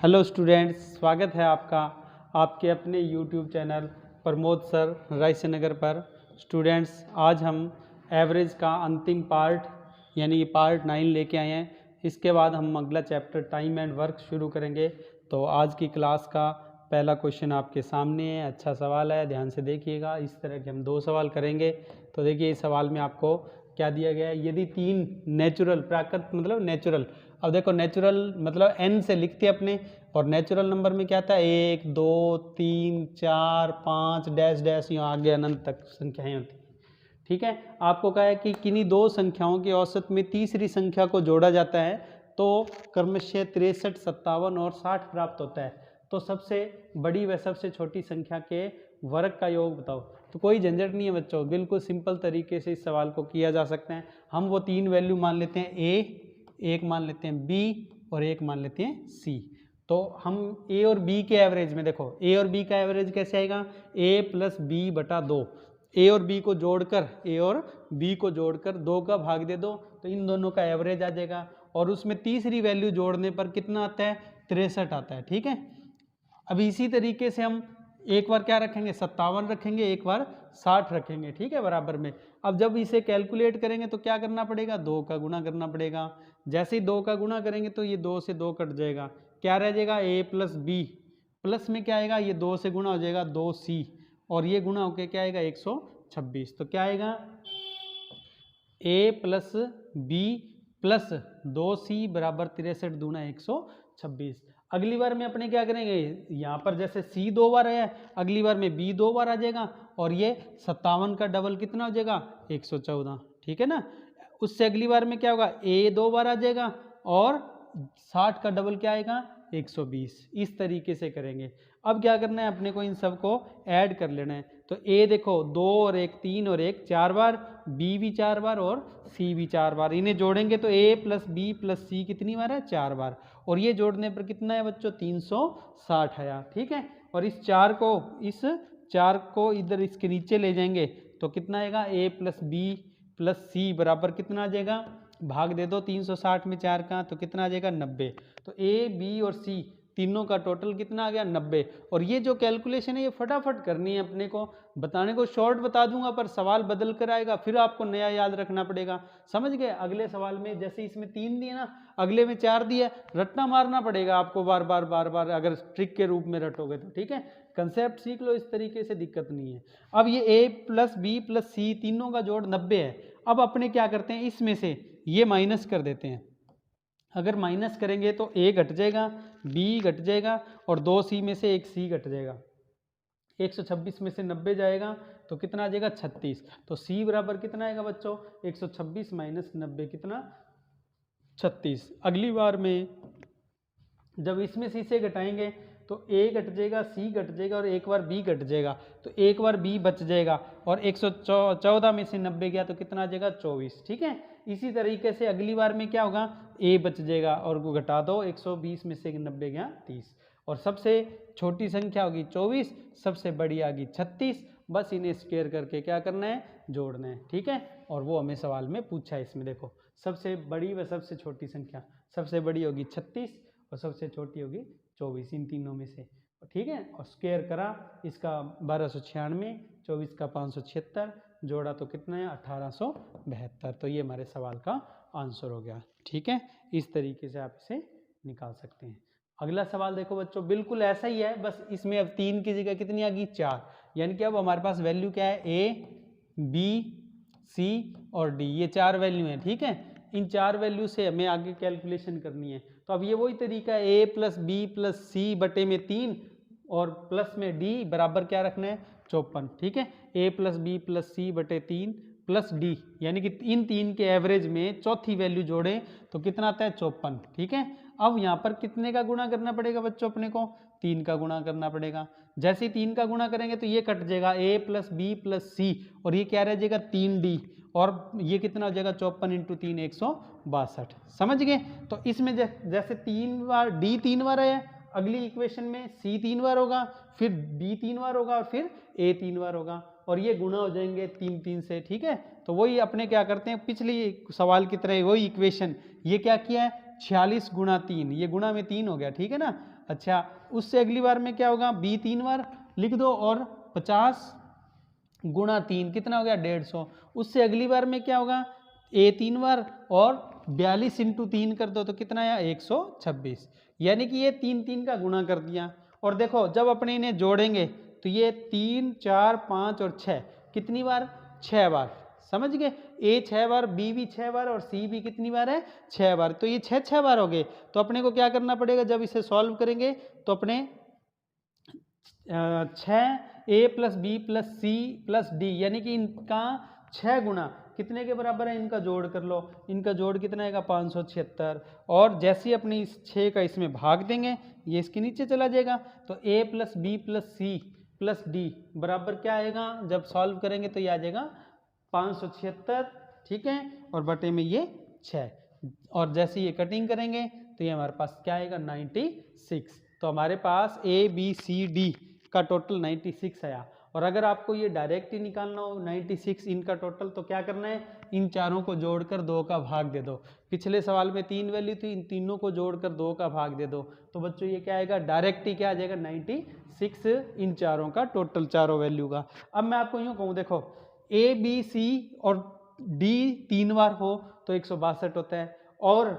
Hello students, स्वागत है आपका आपके अपने YouTube channel Pramod sir Raisen Nagar पर। स्टूडेंट्स, आज हम एवरेज का अंतिम पार्ट यानी पार्ट 9 लेके आए हैं। इसके बाद हम अगला चैप्टर टाइम एंड वर्क शुरू करेंगे। तो आज की क्लास का पहला क्वेश्चन आपके सामने है। अच्छा सवाल है, ध्यान से देखिएगा। इस तरह के हम 2 सवाल करेंगे। तो देखिए, इस सवाल में आपको क्या दिया गया है। यदि 3 नेचुरल प्राकृत मतलब नेचुरल, अब देखो नेचुरल मतलब n से लिखते हैं अपने, और नेचुरल नंबर में क्या था 1 2 3 4 5 डैश डैश यहाँ आगे अनंत तक संख्याएं होती। ठीक है, आपको कहा है कि किन्हीं 2 संख्याओं के औसत में तीसरी संख्या को जोड़ा जाता है तो क्रमशः 63, 57 और 60 प्राप्त होता है। तो सबसे बड़ी व सबसे छोटी संख्या के वर्ग का योग बताओ। तो कोई झंझट नहीं है बच्चों, बिल्कुल सिंपल तरीके से इस सवाल को किया जा सकता है। हम वो 3 वैल्यू मान लेते हैं a, एक मान लेते हैं b और एक मान लेते हैं c। तो हम a और b के एवरेज में देखो, a और b का एवरेज कैसे आएगा, a प्लस बी बटा 2। a और b को जोड़कर, a और b को जोड़कर 2 का भाग दे दो तो इन दोनों का एवरेज आ जाएगा। और उसमें तीसरी वैल्यू जोड़ने पर कितना आता है, 63 आता है। ठीक है, अब इसी तरीके से हम एक बार क्या रखेंगे, 57 रखेंगे, एक बार 60 रखेंगे। ठीक है, बराबर में। अब जब इसे कैलकुलेट करेंगे तो क्या करना पड़ेगा, 2 का गुणा करना पड़ेगा। जैसे ही 2 का गुणा करेंगे तो ये 2 से 2 कट जाएगा, क्या रह जाएगा a प्लस बी, प्लस में क्या आएगा, ये 2 से गुणा हो जाएगा 2c, और ये गुणा होकर क्या आएगा 126। तो क्या आएगा a plus B plus 2c बराबर 63 दूना 126। अगली बार में अपने क्या करेंगे, यहाँ पर जैसे c 2 बार है, अगली बार में b 2 बार आ जाएगा, और ये 57 का डबल कितना हो जाएगा 114। ठीक है ना, उससे अगली बार में क्या होगा, a 2 बार आ जाएगा और 60 का डबल क्या आएगा 120। इस तरीके से करेंगे। अब क्या करना है, अपने को इन सब को ऐड कर लेना है। तो a देखो 2 और 1 3 और 1 4 बार, b भी 4 बार और c भी 4 बार। इन्हें जोड़ेंगे तो a plus B plus c कितनी बार है, 4 बार। और ये जोड़ने पर कितना है बच्चों, 360 आया। ठीक है, और इस 4 को इधर इसके नीचे ले जाएंगे तो कितना आएगा, a plus B plus c बराबर कितना आ जाएगा, भाग दे दो 360 में 4 का तो कितना आ जाएगा 90। तो a b और c तीनों का टोटल कितना आ गया 90। और ये जो कैलकुलेशन है ये फटाफट करनी है अपने को। बताने को शॉर्ट बता दूंगा पर सवाल बदल कर आएगा, फिर आपको नया याद रखना पड़ेगा। समझ गए, अगले सवाल में जैसे इसमें 3 दिए ना, अगले में 4 दिए, रटना मारना पड़ेगा आपको बार बार बार बार, अगर ट्रिक के रूप में रटोगे तो। ठीक है, कंसेप्ट सीख लो, इस तरीके से दिक्कत नहीं है। अब ये a प्लस बी प्लस सी तीनों का जोड़ 90 है। अब अपने क्या करते हैं, इसमें से ये माइनस कर देते हैं। अगर माइनस करेंगे तो a घट जाएगा, b घट जाएगा और 2c में से एक c घट जाएगा। 126 में से 90 जाएगा तो कितना आ जाएगा 36। तो c बराबर कितना आएगा बच्चों, 126 माइनस 90 कितना 36। अगली बार में जब इसमें c से घटाएंगे तो a घट जाएगा, c घट जाएगा और एक बार b घट जाएगा, तो एक बार b बच जाएगा। और 114 में से 90 गया तो कितना आ जाएगा 24। ठीक है, इसी तरीके से अगली बार में क्या होगा, a बच जाएगा और वो घटा दो, 120 में से 90 गया 30। और सबसे छोटी संख्या होगी 24, सबसे बड़ी आ गई 36। बस इन्हें स्क्वायर करके क्या करना है, जोड़ना है। ठीक है, और वो हमें सवाल में पूछा है। इसमें देखो, सबसे बड़ी व सबसे छोटी संख्या, सबसे बड़ी होगी 36 और सबसे छोटी होगी 24, इन तीनों में से। ठीक है, और स्क्वायर करा, इसका 1296, 24 का 576, जोड़ा तो कितना है 1872। तो ये हमारे सवाल का आंसर हो गया। ठीक है, इस तरीके से आप इसे निकाल सकते हैं। अगला सवाल देखो बच्चों, बिल्कुल ऐसा ही है, बस इसमें अब 3 की जगह कितनी आ गई 4। यानी कि अब हमारे पास वैल्यू क्या है, a b c और d, ये 4 वैल्यू हैं। ठीक है, इन 4 वैल्यू से हमें आगे कैलकुलेशन करनी है। तो अब ये वही तरीका है, a प्लस बी प्लस सी बटे में 3 और प्लस में d बराबर क्या रखना है 54। ठीक है, a प्लस बी प्लस सी बटे 3 प्लस d, यानी कि इन 3 के एवरेज में चौथी वैल्यू जोड़ें तो कितना आता है 54। ठीक है, अब यहाँ पर कितने का गुणा करना पड़ेगा बच्चों, अपने को 3 का गुणा करना पड़ेगा। जैसे ही 3 का गुणा करेंगे तो ये कट जाएगा, a प्लस बी प्लस सी, और ये क्या रह जाएगा 3d, और ये कितना हो जाएगा 54 इंटू 3 162। समझ गए, तो इसमें जैसे 3 बार d 3 बार है, अगली इक्वेशन में c 3 बार होगा, फिर b 3 बार होगा और फिर a 3 बार होगा, और ये गुणा हो जाएंगे 3 3 से। ठीक है, तो वही अपने क्या करते हैं, पिछली सवाल की तरह वही इक्वेशन, ये क्या किया है 46 गुणा 3, ये गुणा में 3 हो गया, ठीक है ना। अच्छा, उससे अगली बार में क्या होगा, b 3 बार लिख दो और 50 गुणा 3 कितना हो गया 150। उससे अगली बार में क्या होगा, a 3 बार और 42 इंटू 3 कर दो तो कितना आया 126, यानी कि ये 3 3 का गुणा कर दिया। और देखो जब अपने इन्हें जोड़ेंगे तो ये 3 4 5 और 6 कितनी बार, 6 बार, समझ गए। ए 6 बार, बी भी 6 बार और सी भी कितनी बार है 6 बार, तो ये 6 बार हो गए। तो अपने को क्या करना पड़ेगा, जब इसे सॉल्व करेंगे तो अपने 6 A plus B plus C plus D, यानी कि इनका 6 गुना कितने के बराबर है, इनका जोड़ कर लो, इनका जोड़ कितना आएगा 576। और जैसे ही अपनी इस 6 का इसमें भाग देंगे ये इसके नीचे चला जाएगा, तो a plus B plus C plus D बराबर क्या आएगा, जब सॉल्व करेंगे तो ये आ जाएगा 576, ठीक है, और बटे में ये 6, और जैसे ये कटिंग करेंगे तो ये हमारे पास क्या आएगा 96। तो हमारे पास ए बी सी डी का टोटल 96 आया। और अगर आपको ये डायरेक्ट ही निकालना हो 96 इनका टोटल, तो क्या करना है, इन चारों को जोड़कर 2 का भाग दे दो। पिछले सवाल में 3 वैल्यू थी, इन तीनों को जोड़कर 2 का भाग दे दो, तो बच्चों ये क्या आएगा, डायरेक्ट ही क्या आ जाएगा 96 इन चारों का टोटल, चारों वैल्यू का। अब मैं आपको यूँ कहूँ, देखो ए बी सी और डी 3 बार हो तो 162 होता है, और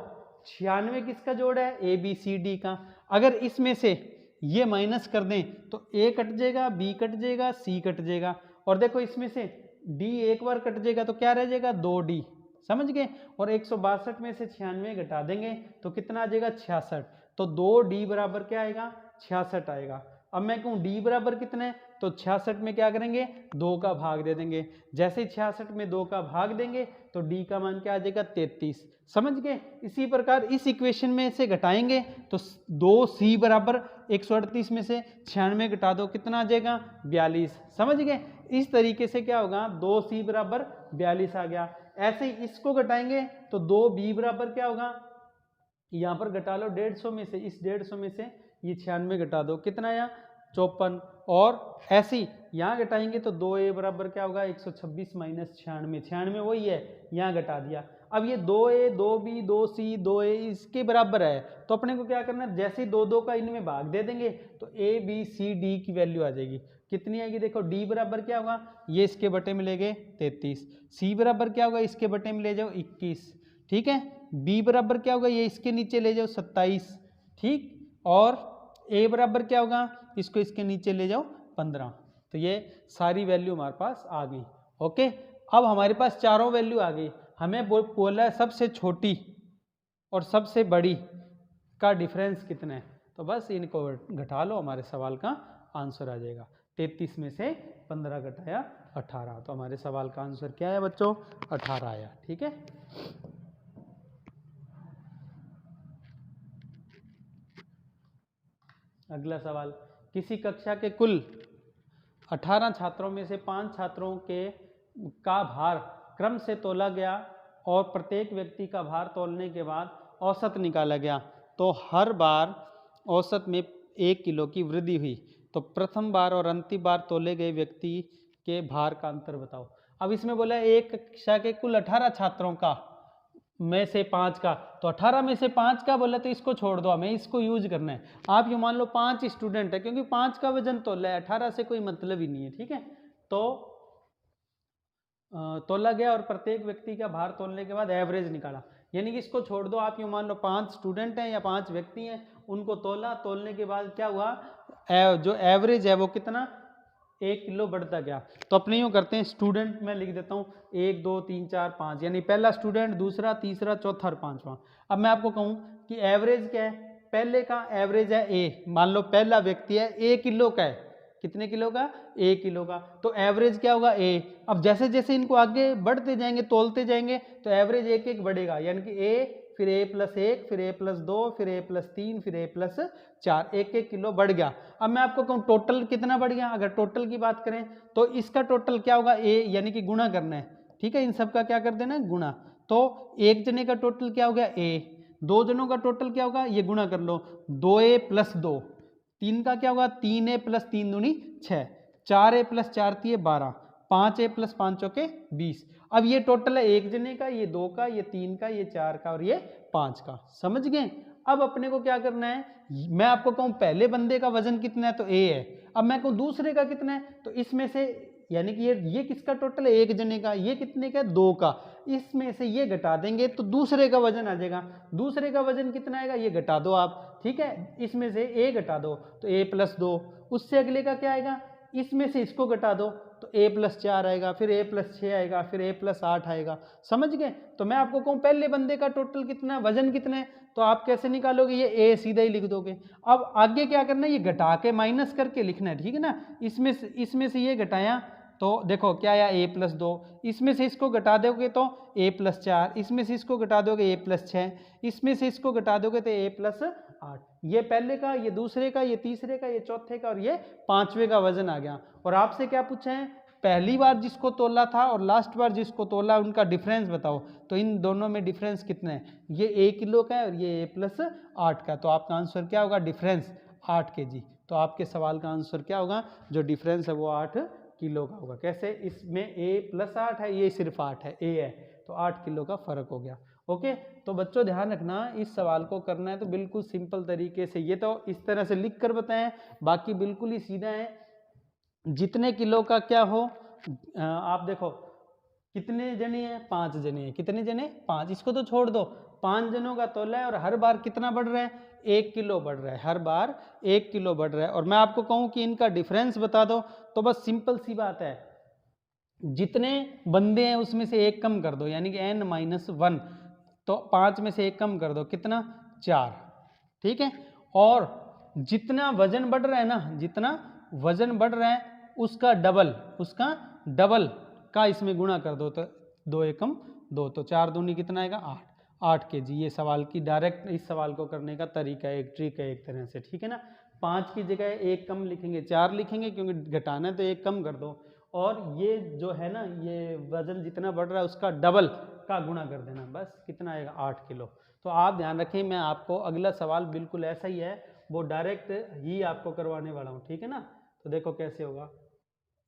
96 किसका जोड़ है, ए बी सी डी का। अगर इसमें से ये माइनस कर दें तो ए कट जाएगा, बी कट जाएगा, सी कट जाएगा, और देखो इसमें से डी एक बार कट जाएगा तो क्या रह जाएगा 2d, समझ गए। और 162 में से 96 घटा देंगे तो कितना आ जाएगा 66, तो 2d बराबर क्या आएगा 66 आएगा। अब मैं कहूँ d बराबर कितना है, तो 66 में क्या करेंगे 2 का भाग दे देंगे, जैसे ही 66 में 2 का भाग देंगे तो d का मान क्या आ जाएगा 33, समझ गए। इसी प्रकार इस इक्वेशन में से घटाएंगे तो 2c बराबर 138 में से 96 घटा दो कितना आ जाएगा 42, समझ गए। इस तरीके से क्या होगा 2c बराबर 42 आ गया। ऐसे ही इसको घटाएंगे तो 2b बराबर क्या होगा, यहाँ पर घटा लो 150 में से, इस 150 में से ये 96 घटा दो कितना आया 54, और ऐसी यहाँ घटाएंगे तो 2a बराबर क्या होगा 126 माइनस 96, 96 वही है, यहाँ घटा दिया। अब ये 2a 2b 2c 2a इसके बराबर है, तो अपने को क्या करना है, जैसे ही 2 का इनमें भाग दे देंगे तो a b c d की वैल्यू आ जाएगी, कितनी आएगी, देखो d बराबर क्या होगा, ये इसके बटे में ले गए 33, c बराबर क्या होगा, इसके बटे में ले जाओ 21, ठीक है, b बराबर क्या होगा, ये इसके नीचे ले जाओ 27, ठीक, और a बराबर क्या होगा, इसको इसके नीचे ले जाओ 15। तो ये सारी वैल्यू हमारे पास आ गई। ओके, अब हमारे पास चारों वैल्यू आ गई, हमें बोला है सबसे छोटी और सबसे बड़ी का डिफरेंस कितना है, तो बस इनको घटा लो, हमारे सवाल का आंसर आ जाएगा। 33 में से 15 घटाया 18, तो हमारे सवाल का आंसर क्या है बच्चों 18 आया, ठीक है। अगला सवाल, किसी कक्षा के कुल 18 छात्रों में से 5 छात्रों का भार क्रम से तोला गया और प्रत्येक व्यक्ति का भार तोलने के बाद औसत निकाला गया, तो हर बार औसत में 1 किलो की वृद्धि हुई, तो प्रथम बार और अंतिम बार तोले गए व्यक्ति के भार का अंतर बताओ। अब इसमें बोला एक कक्षा के कुल 18 छात्रों का में से 5 का, तो 18 में से 5 का बोला तो इसको छोड़ दो, हमें इसको यूज करना है। आप ये मान लो 5 स्टूडेंट है, क्योंकि 5 का वजन तोला है, 18 से कोई मतलब ही नहीं है, ठीक है। तो तोला गया और प्रत्येक व्यक्ति का भार तोलने के बाद एवरेज निकाला, यानी कि इसको छोड़ दो, आप ये मान लो 5 स्टूडेंट हैं या 5 व्यक्ति हैं, उनको तोला, तोलने के बाद क्या हुआ, जो एवरेज है वो कितना 1 किलो बढ़ता गया। तो अपने यूँ करते हैं, स्टूडेंट मैं लिख देता हूँ 1 2 3 4 5, यानी पहला स्टूडेंट, दूसरा, तीसरा, चौथा और पांचवा। अब मैं आपको कहूँ कि एवरेज क्या है, पहले का एवरेज है ए, मान लो पहला व्यक्ति है 1 किलो का है, कितने किलो का 1 किलो का, तो एवरेज क्या होगा ए। अब जैसे जैसे इनको आगे बढ़ते जाएंगे तोलते जाएंगे तो एवरेज एक एक बढ़ेगा, यानी कि ए फिर a + 1 फिर a + 2 फिर a + 3 फिर a + 4, 1 किलो बढ़ गया। अब मैं आपको कहूँ टोटल कितना बढ़ गया, अगर टोटल की बात करें तो इसका टोटल क्या होगा a, यानी कि गुणा करना है, ठीक है, इन सब का क्या कर देना है गुणा। तो एक जने का टोटल क्या हो गया a, 2 जनों का टोटल क्या होगा, ये गुणा कर लो, 2a + 2, 3 का क्या होगा 3a + 3 दूनी 6, 4a + 4 3 12, 5a प्लस 5 चौके 20। अब ये टोटल है 1 जने का, ये 2 का, ये 3 का, ये 4 का और ये 5 का। समझ गए? अब अपने को क्या करना है, मैं आपको कहूँ पहले बंदे का वजन कितना है तो a है, अब मैं कहूँ दूसरे का कितना है तो इसमें से यानी कि ये किसका टोटल है, 1 जने का, ये कितने का, 2 का, इसमें से ये घटा देंगे तो दूसरे का वजन आ जाएगा। दूसरे का वजन कितना आएगा ये घटा दो आप, ठीक है, इसमें से a घटा दो तो a प्लस 2, उससे अगले का क्या आएगा, इसमें से इसको घटा दो तो a प्लस 4 आएगा, फिर a प्लस 6 आएगा, फिर a प्लस 8 आएगा। समझ गए? तो मैं आपको कहूँ पहले बंदे का टोटल कितना है, वजन कितना है, तो आप कैसे निकालोगे, ये a सीधा ही लिख दोगे। अब आगे क्या करना है, ये घटा के माइनस करके लिखना है, ठीक है ना। इसमें से ये घटाया तो देखो क्या आया, a प्लस 2, इसमें से इसको घटा दोगे तो a प्लस 4, इसमें से इसको घटा दोगे a प्लस 6, इसमें से इसको घटा दोगे तो a प्लस 8। ये पहले का, ये दूसरे का, ये तीसरे का, ये चौथे का और ये पांचवे का वजन आ गया। और आपसे क्या पूछा है, पहली बार जिसको तोला था और लास्ट बार जिसको तोला उनका डिफरेंस बताओ, तो इन दोनों में डिफरेंस कितना है, ये 1 किलो का है और ये a प्लस 8 का, तो आपका आंसर क्या होगा, डिफरेंस 8 kg। तो आपके सवाल का आंसर क्या होगा, जो डिफरेंस है वो 8 किलो का होगा। कैसे, इसमें a प्लस 8 है, ये सिर्फ 8 है, a है, तो 8 किलो का फर्क हो गया। ओके, तो बच्चों ध्यान रखना, इस सवाल को करना है तो बिल्कुल सिंपल तरीके से, ये तो इस तरह से लिख कर बताएं, बाकी बिल्कुल ही सीधा है। जितने किलो का क्या हो, आप देखो कितने जने हैं, 5 जने हैं, कितने जने, 5, इसको तो छोड़ दो, 5 जनों का तोला है और हर बार कितना बढ़ रहा है, 1 किलो बढ़ रहा है, हर बार 1 किलो बढ़ रहा है। और मैं आपको कहूँ कि इनका डिफरेंस बता दो तो बस सिंपल सी बात है, जितने बंदे हैं उसमें से 1 कम कर दो, यानी कि n-1, तो 5 में से 1 कम कर दो, कितना, 4, ठीक है। और जितना वजन बढ़ रहा है ना, जितना वजन बढ़ रहा है उसका डबल का इसमें गुणा कर दो, तो 2 एकम 2, तो 4 दूनी कितना आएगा, 8 kg। ये सवाल की डायरेक्ट इस सवाल को करने का तरीका है, एक ट्रिक है एक तरह से, ठीक है ना। 5 की जगह 1 कम लिखेंगे, 4 लिखेंगे, क्योंकि घटाना है तो 1 कम कर दो, और ये जो है ना, ये वजन जितना बढ़ रहा है उसका डबल का गुणा कर देना, बस कितना आएगा, 8 किलो। तो आप ध्यान रखें, मैं आपको अगला सवाल बिल्कुल ऐसा ही है, वो डायरेक्ट ही आपको करवाने वाला हूँ, ठीक है ना। तो देखो कैसे होगा,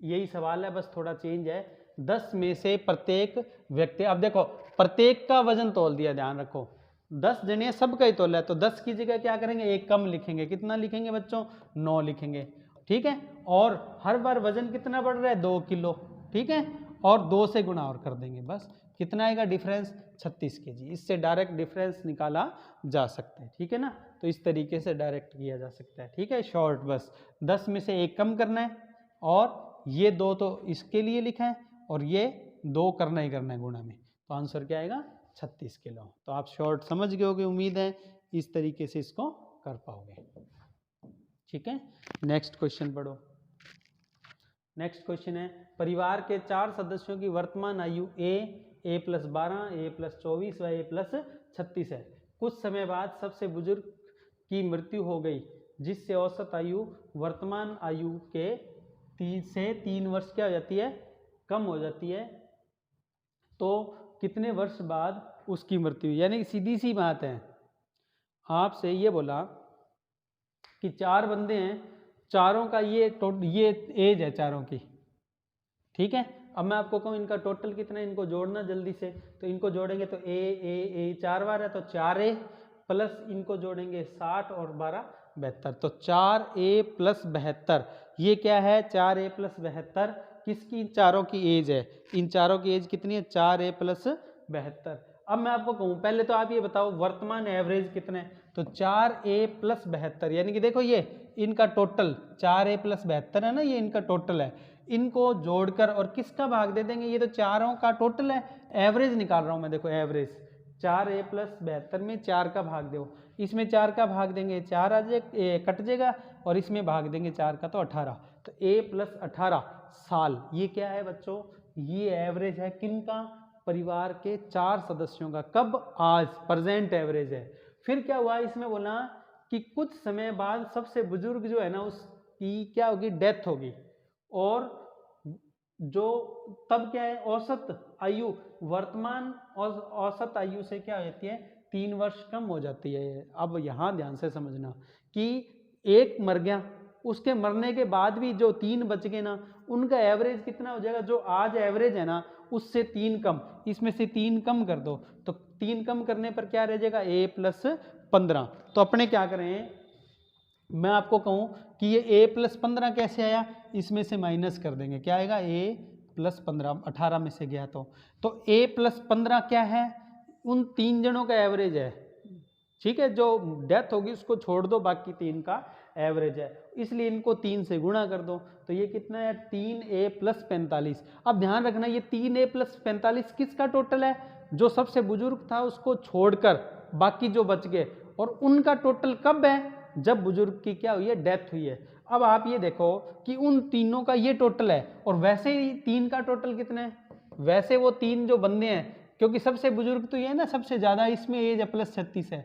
यही सवाल है, बस थोड़ा चेंज है। 10 में से प्रत्येक व्यक्ति, अब देखो प्रत्येक का वजन तोल दिया, ध्यान रखो 10 जने सबका ही तोला है, तो 10 की जगह क्या करेंगे, 1 कम लिखेंगे, कितना लिखेंगे बच्चों, 9 लिखेंगे, ठीक है। और हर बार वजन कितना बढ़ रहा है, 2 किलो, ठीक है, और 2 से गुणा और कर देंगे, बस कितना आएगा डिफरेंस, 36 kg। इससे डायरेक्ट डिफरेंस निकाला जा सकता है, ठीक है ना। तो इस तरीके से डायरेक्ट किया जा सकता है, ठीक है, शॉर्ट, बस 10 में से 1 कम करना है, और ये 2 तो इसके लिए लिखा है, और ये 2 करना ही करना है गुणा में, तो आंसर क्या आएगा, 36 किलो। तो आप शॉर्ट समझ गए होगे, उम्मीद है इस तरीके से इसको कर पाओगे, ठीक है। नेक्स्ट क्वेश्चन पढ़ो। नेक्स्ट क्वेश्चन है, परिवार के 4 सदस्यों की वर्तमान आयु a प्लस 12, a प्लस 24 व a प्लस 36 है। कुछ समय बाद सबसे बुजुर्ग की मृत्यु हो गई, जिससे औसत आयु वर्तमान आयु के 3 वर्ष क्या हो जाती है, कम हो जाती है। तो कितने वर्ष बाद उसकी मृत्यु, यानी सीधी सी बात है, आपसे ये बोला कि 4 बंदे हैं, चारों का ये एज है चारों की, ठीक है। अब मैं आपको कहूँ इनका टोटल कितना है, इनको जोड़ना जल्दी से, तो इनको जोड़ेंगे तो ए 4 बार है, तो 4a प्लस इनको जोड़ेंगे 60 और 12 72, तो 4a प्लस 72, ये क्या है, 4a प्लस 72, किसकी, चारों की एज है, इन चारों की एज कितनी है, 4a प्लस 72। अब मैं आपको कहूँ, पहले तो आप ये बताओ वर्तमान एवरेज कितना है, तो 4a प्लस 72, यानी कि देखो ये इनका टोटल 4a प्लस 72 है ना, ये इनका टोटल है, इनको जोड़कर और किसका भाग दे देंगे, ये तो चारों का टोटल है, एवरेज निकाल रहा हूं मैं, देखो एवरेज 4a प्लस 72 में 4 का भाग दो, इसमें 4 का भाग देंगे 4 आ जाए, कट जाएगा, और इसमें भाग देंगे 4 का तो 18, तो a प्लस 18 साल, ये क्या है बच्चों, ये एवरेज है किनका, परिवार के 4 सदस्यों का, कब, आज, प्रेजेंट एवरेज है। फिर क्या हुआ, इसमें बोला कि कुछ समय बाद सबसे बुजुर्ग जो है ना, उसकी क्या होगी, डेथ होगी, और जो तब क्या है, औसत आयु वर्तमान औसत आयु से क्या हो जाती है, 3 वर्ष कम हो जाती है। अब यहाँ ध्यान से समझना कि एक मर गया, उसके मरने के बाद भी जो 3 बच गए ना, उनका एवरेज कितना हो जाएगा, जो आज एवरेज है ना उससे 3 कम, इसमें से 3 कम कर दो, तो 3 कम करने पर क्या रह जाएगा, a + 15। तो अपने क्या करें, मैं आपको कहूं कि ये a + 15 कैसे आया, इसमें से माइनस कर देंगे, क्या आएगा, a + 15, 18 में से गया तो a + 15 क्या है, उन 3 जनों का एवरेज है, ठीक है, जो डेथ होगी उसको छोड़ दो, बाकी 3 का एवरेज है, इसलिए इनको 3 से गुणा कर दो, तो ये कितना है, 3a + 45। अब ध्यान रखना ये 3a + 45 किसका टोटल है, जो सबसे बुजुर्ग था उसको छोड़कर बाकी जो बच गए, और उनका टोटल कब है, जब बुजुर्ग की क्या हुई है, डेथ हुई है। अब आप ये देखो कि उन तीनों का ये टोटल है, और वैसे ही 3 का टोटल कितना है, वैसे वो 3 जो बंदे हैं, क्योंकि सबसे बुजुर्ग तो ये है ना, सबसे ज्यादा इसमें एज +36 है,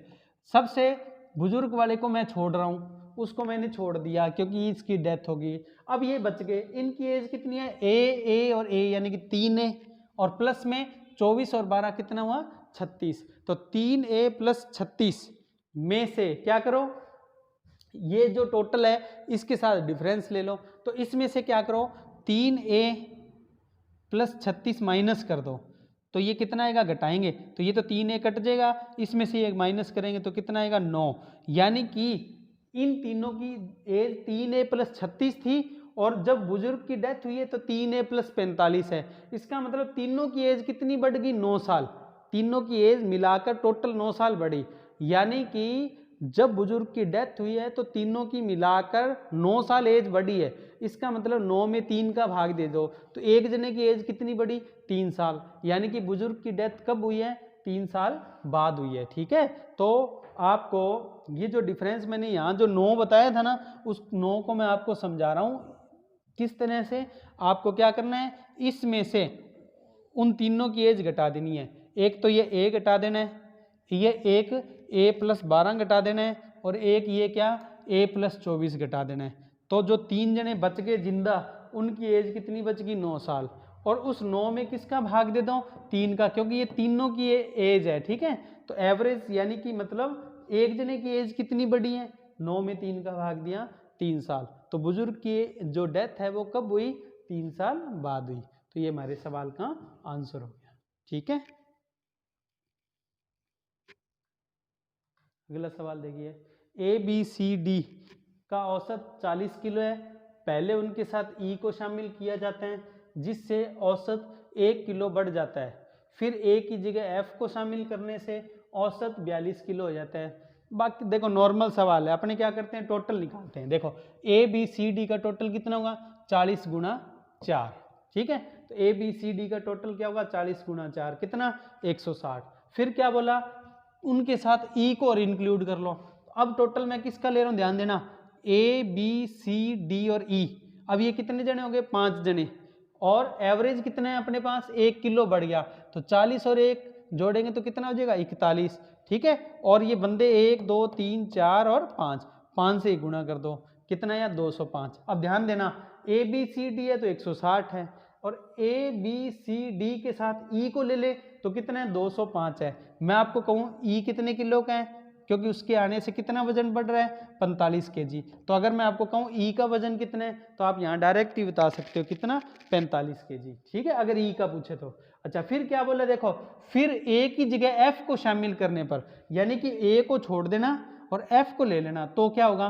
सबसे बुजुर्ग वाले को मैं छोड़ रहा हूं, उसको मैंने छोड़ दिया क्योंकि इसकी डेथ होगी। अब ये बच गए, इनकी एज कितनी है, ए और ए यानी कि 3a, और प्लस में 24 और 12 कितना हुआ, 36। तो 3a + 36 में से क्या करो, ये जो टोटल है इसके साथ डिफरेंस ले लो, तो इसमें से क्या करो, 3a + 36 माइनस कर दो, तो ये कितना आएगा, घटाएंगे तो ये तो 3a कट जाएगा, इसमें से एक माइनस करेंगे तो कितना आएगा, 9। यानी कि इन तीनों की एज 3a + 36 थी, और जब बुजुर्ग की डेथ हुई है तो 3a + 45 है, इसका मतलब तीनों की एज कितनी बढ़ गई, 9 साल, तीनों की एज मिलाकर टोटल 9 साल बढ़ी। यानी कि जब बुजुर्ग की डेथ हुई है तो तीनों की मिलाकर 9 साल एज बढ़ी है, इसका मतलब 9 में 3 का भाग दे दो, तो एक जने की एज कितनी बढ़ी, 3 साल, यानी कि बुजुर्ग की डेथ कब हुई है, 3 साल बाद हुई है, ठीक है। तो आपको ये जो डिफरेंस मैंने यहाँ जो 9 बताया था ना, उस 9 को मैं आपको समझा रहा हूँ किस तरह से, आपको क्या करना है, इसमें से उन तीनों की एज घटा देनी है, एक तो ये a घटा देना है, ये एक a + 12 घटा देना है, और एक ये क्या, a + 24 घटा देना है। तो जो 3 जने बच गए जिंदा, उनकी एज कितनी बच गई, 9 साल, और उस 9 में किसका भाग दे दो, 3 का, क्योंकि ये तीनों की एज है, ठीक है। तो एवरेज यानी कि मतलब एक जने की एज कितनी बढ़ी है, 9 में 3 का भाग दिया, 3 साल। तो बुजुर्ग की जो डेथ है वो कब हुई, 3 साल बाद हुई। तो ये हमारे सवाल का आंसर हो गया, ठीक है। अगला सवाल देखिए, ABCD का औसत 40 किलो है, पहले उनके साथ E को शामिल किया जाता है जिससे औसत 1 किलो बढ़ जाता है, फिर A की जगह F को शामिल करने से औसत 42 किलो हो जाता है। बाकी देखो नॉर्मल सवाल है, अपने क्या करते हैं, टोटल निकालते हैं। देखो ABCD का टोटल कितना होगा, 40 × 4, ठीक है। तो ABCD का टोटल क्या होगा, 40 × 4 कितना, 160। फिर क्या बोला, उनके साथ E को और इंक्लूड कर लो। अब टोटल मैं किसका ले रहा हूँ, ध्यान देना, ABCD और E, अब ये कितने जने हो गए, 5 जने, और एवरेज कितना है अपने पास, 1 किलो बढ़ गया, तो 40 और 1 जोड़ेंगे तो कितना हो जाएगा, 41, ठीक है। और ये बंदे 1 2 3 4 और 5 से गुणा कर दो, कितना है, 205। अब ध्यान देना, ABCD है तो 160 है, और ABCD के साथ E को ले ले तो कितना है, 205 है। मैं आपको कहूँ E कितने किलो का है, क्योंकि उसके आने से कितना वजन बढ़ रहा है, 45 kg। तो अगर मैं आपको कहूँ E का वजन कितना है, तो आप यहाँ डायरेक्ट ही बता सकते हो कितना, 45 kg, ठीक है, अगर E का पूछे तो। अच्छा फिर क्या बोला, देखो फिर A की जगह F को शामिल करने पर, यानी कि A को छोड़ देना और F को ले लेना, तो क्या होगा,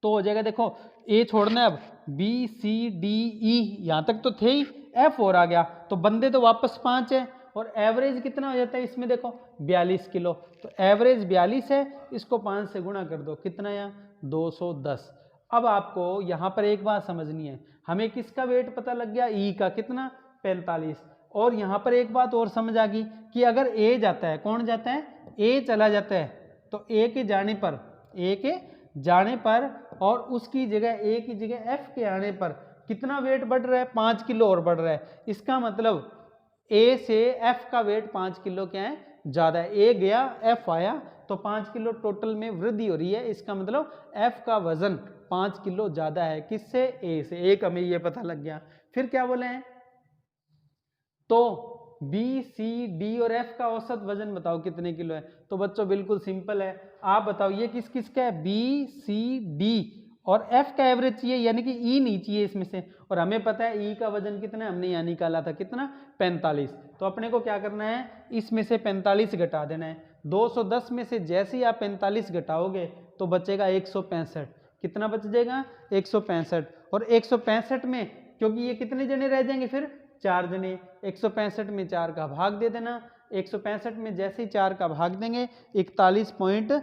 तो हो जाएगा, देखो A छोड़ना है, अब BCDE यहाँ तक तो थे ही, F और आ गया, तो बंदे तो वापस 5 है, और एवरेज कितना हो जाता है इसमें, देखो 42 किलो, तो एवरेज 42 है, इसको 5 से गुणा कर दो, कितना या 210। अब आपको यहाँ पर एक बात समझनी है, हमें किसका वेट पता लग गया, E का कितना, 45। और यहाँ पर एक बात और समझ आ गई कि अगर A जाता है, कौन जाता है, A चला जाता है, तो A के जाने पर और उसकी जगह A की जगह F के आने पर कितना वेट बढ़ रहा है, 5 किलो और बढ़ रहा है। इसका मतलब A से F का वेट 5 किलो क्या है, ज़्यादा है। A गया F आया, तो 5 किलो टोटल में वृद्धि हो रही है, इसका मतलब F का वजन 5 किलो ज़्यादा है, किससे, A से। एक हमें ये पता लग गया। फिर क्या बोले हैं, तो BCD और F का औसत वजन बताओ कितने किलो है। तो बच्चों बिल्कुल सिंपल है, आप बताओ ये किस किस का है, BCD और एफ का एवरेज चाहिए, यानी कि ई नहीं चाहिए इसमें से। और हमें पता है ई का वजन कितना है, हमने यहाँ निकाला था कितना, 45। तो अपने को क्या करना है, इसमें से 45 घटा देना है। 210 में से जैसे ही आप 45 घटाओगे तो बचेगा 165। कितना बच जाएगा, 165। और 165 में क्योंकि ये कितने जने रह जाएंगे फिर, 4 जने, 165 में 4 का भाग दे देना। 165 में जैसे ही 4 का भाग देंगे 41.25,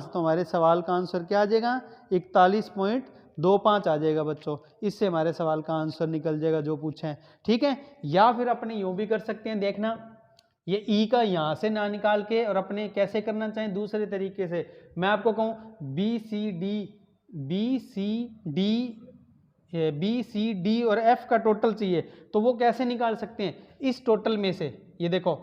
तो हमारे सवाल का आंसर क्या आ जाएगा, 41.25 आ जाएगा बच्चों। इससे हमारे सवाल का आंसर निकल जाएगा जो पूछे हैं, ठीक है। या फिर अपने यूँ भी कर सकते हैं, देखना ये ई का यहाँ से ना निकाल के, और अपने कैसे करना चाहें दूसरे तरीके से, मैं आपको कहूँ बी सी डी और एफ का टोटल चाहिए, तो वो कैसे निकाल सकते हैं, इस टोटल में से ये देखो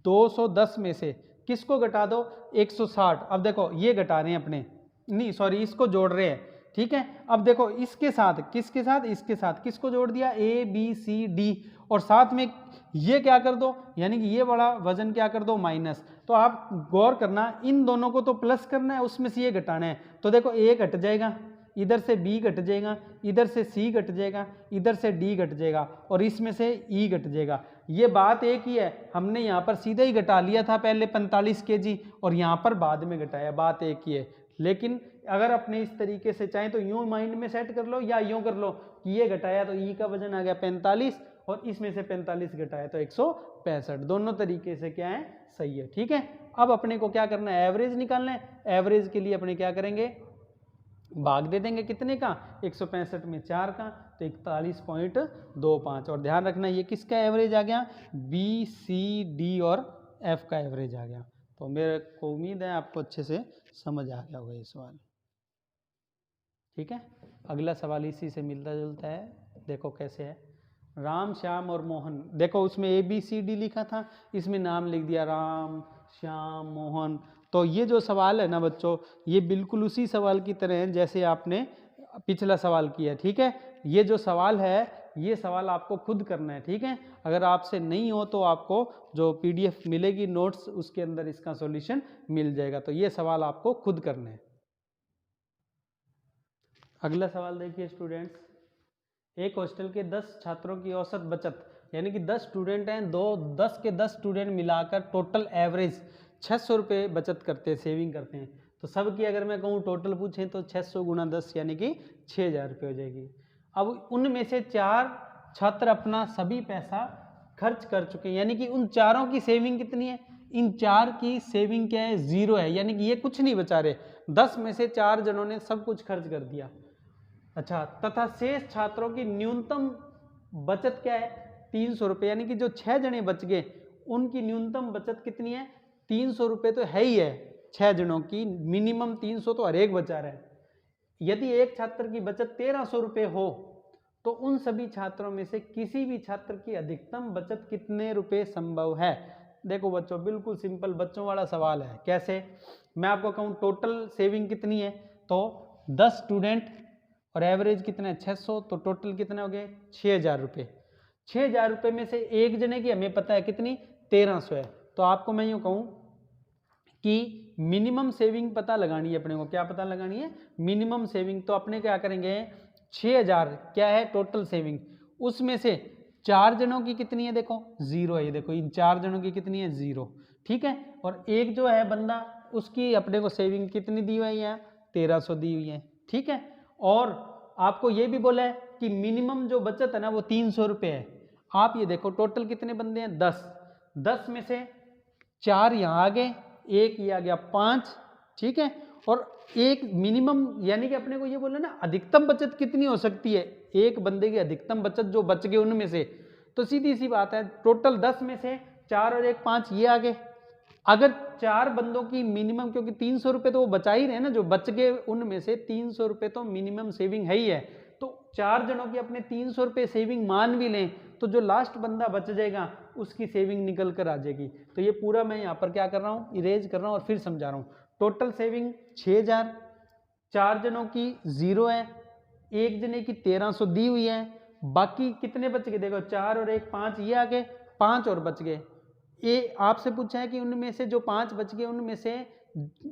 210 में से किसको घटा दो, 160। अब देखो ये घटा रहे हैं अपने, नहीं सॉरी इसको जोड़ रहे हैं, ठीक है। अब देखो इसके साथ किसके साथ, इसके साथ किसको जोड़ दिया, ए बी सी डी, और साथ में ये क्या कर दो, यानी कि ये बड़ा वजन क्या कर दो, माइनस। तो आप गौर करना, इन दोनों को तो प्लस करना है, उसमें से ये घटाना है। तो देखो ए घट जाएगा, इधर से बी घट जाएगा, इधर से सी घट जाएगा, इधर से डी घट जाएगा, और इसमें से ई घट जाएगा। ये बात एक ही है, हमने यहाँ पर सीधे ही घटा लिया था पहले 45 kg, और यहाँ पर बाद में घटाया, बात एक ही है। लेकिन अगर अपने इस तरीके से चाहें तो यूँ माइंड में सेट कर लो, या यूँ कर लो कि ये घटाया तो ई का वजन आ गया 45, और इसमें से 45 घटाया तो 165। दोनों तरीके से क्या है, सही है, ठीक है। अब अपने को क्या करना है, एवरेज निकालना है। एवरेज के लिए अपने क्या करेंगे, भाग दे देंगे कितने का, 165 में 4 का, तो 41.25। और ध्यान रखना ये किसका एवरेज आ गया, बी सी डी और एफ का एवरेज आ गया। तो मेरे को उम्मीद है आपको अच्छे से समझ आ गया होगा ये सवाल, ठीक है। अगला सवाल इसी से मिलता जुलता है, देखो कैसे है। राम श्याम और मोहन, देखो उसमें ए बी सी डी लिखा था, इसमें नाम लिख दिया राम श्याम मोहन। तो ये जो सवाल है ना बच्चों, ये बिल्कुल उसी सवाल की तरह है जैसे आपने पिछला सवाल किया, ठीक है। ये जो सवाल है, ये सवाल आपको खुद करना है, ठीक है। अगर आपसे नहीं हो तो आपको जो PDF मिलेगी नोट्स, उसके अंदर इसका सॉल्यूशन मिल जाएगा। तो ये सवाल आपको खुद करना है। अगला सवाल देखिए स्टूडेंट्स, एक हॉस्टल के 10 छात्रों की औसत बचत, यानी कि 10 स्टूडेंट हैं, 10 के 10 स्टूडेंट मिलाकर टोटल एवरेज 600 रुपये बचत करते हैं, सेविंग करते हैं। तो सबकी अगर मैं कहूँ टोटल पूछें तो 600 गुणा 10 यानी कि 6000 रुपये हो जाएगी। अब उनमें से 4 छात्र अपना सभी पैसा खर्च कर चुके हैं, यानी कि उन चारों की सेविंग कितनी है, इन 4 की सेविंग क्या है, 0 है, यानी कि ये कुछ नहीं बचा रहे। 10 में से 4 जनों ने सब कुछ खर्च कर दिया। अच्छा, तथा शेष छात्रों की न्यूनतम बचत क्या है, 300 रुपये, यानी कि जो 6 जने बच गए उनकी न्यूनतम बचत कितनी है, 300 रुपये तो है ही है। 6 जनों की मिनिमम 300 तो हर एक बचा रहा है। यदि एक छात्र की बचत 1300 रुपये हो तो उन सभी छात्रों में से किसी भी छात्र की अधिकतम बचत कितने रुपए संभव है। देखो बच्चों, बिल्कुल सिंपल बच्चों वाला सवाल है। कैसे, मैं आपको कहूँ टोटल सेविंग कितनी है, तो 10 स्टूडेंट और एवरेज कितना है 600, तो टोटल कितने हो गए 6000 रुपये। 6000 रुपये में से एक जने की हमें पता है कितनी, 1300 है। तो आपको मैं यूँ कहूँ कि मिनिमम सेविंग पता लगानी है अपने को। क्या पता लगानी है, मिनिमम सेविंग। तो अपने क्या करेंगे, 6000 क्या है टोटल सेविंग, उसमें से 4 जनों की कितनी है, देखो 0 है। ये देखो इन 4 जनों की कितनी है, 0, ठीक है। और एक जो है बंदा, उसकी अपने को सेविंग कितनी दी हुई है, 1300 दी हुई है, ठीक है। और आपको ये भी बोला है कि मिनिमम जो बचत है ना वो 300 रुपये है। आप ये देखो टोटल कितने बंदे हैं, 10 में से 4 यहाँ आ गए, एक ये आ गया 5, ठीक है। और एक मिनिमम, यानी कि अपने को ये बोला ना अधिकतम बचत कितनी हो सकती है, एक बंदे की अधिकतम बचत जो बच गए उनमें से। तो सीधी सी बात है, टोटल 10 में से 4 और 1 5 ये आ गए। अगर 4 बंदों की मिनिमम, क्योंकि 300 रुपये तो वो बचा ही रहे ना, जो बच गए उनमें से 300 रुपये तो मिनिमम सेविंग है ही है। तो 4 जनों की अपने 300 रुपये सेविंग मान भी लें तो जो लास्ट बंदा बच जाएगा उसकी सेविंग निकल कर आ जाएगी। तो ये पूरा मैं यहाँ पर क्या कर रहा हूँ, इरेज कर रहा हूँ और फिर समझा रहा हूँ। टोटल सेविंग 6000, 4 जनों की 0 है, एक जने की 1300 दी हुई है, बाकी कितने बच गए, देखो 4 और 1 5 ये आ गए, 5 और बच गए। ये आपसे पूछा है कि उनमें से जो 5 बच गए उनमें से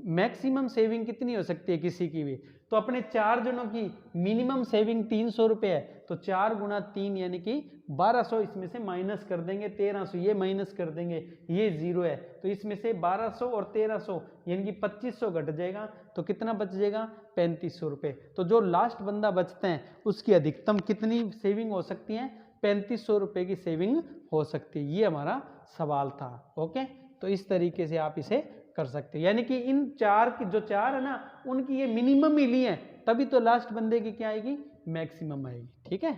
मैक्सिमम सेविंग कितनी हो सकती है किसी की भी। तो अपने 4 जनों की मिनिमम सेविंग 300 रुपये है, तो 4 गुणा 3 यानी कि 1200 इसमें से माइनस कर देंगे, 1300 ये माइनस कर देंगे, ये 0 है, तो इसमें से 1200 और 1300 यानी कि 2500 घट जाएगा, तो कितना बच जाएगा 3500 रुपये। तो जो लास्ट बंदा बचते हैं उसकी अधिकतम कितनी सेविंग हो सकती है, 3500 रुपये की सेविंग हो सकती है। ये हमारा सवाल था। ओके, तो इस तरीके से आप इसे कर सकते हैं, यानी कि इन 4 की जो 4 है ना उनकी ये मिनिमम ही ली है, तभी तो लास्ट बंदे की क्या आएगी, मैक्सिमम आएगी। ठीक है,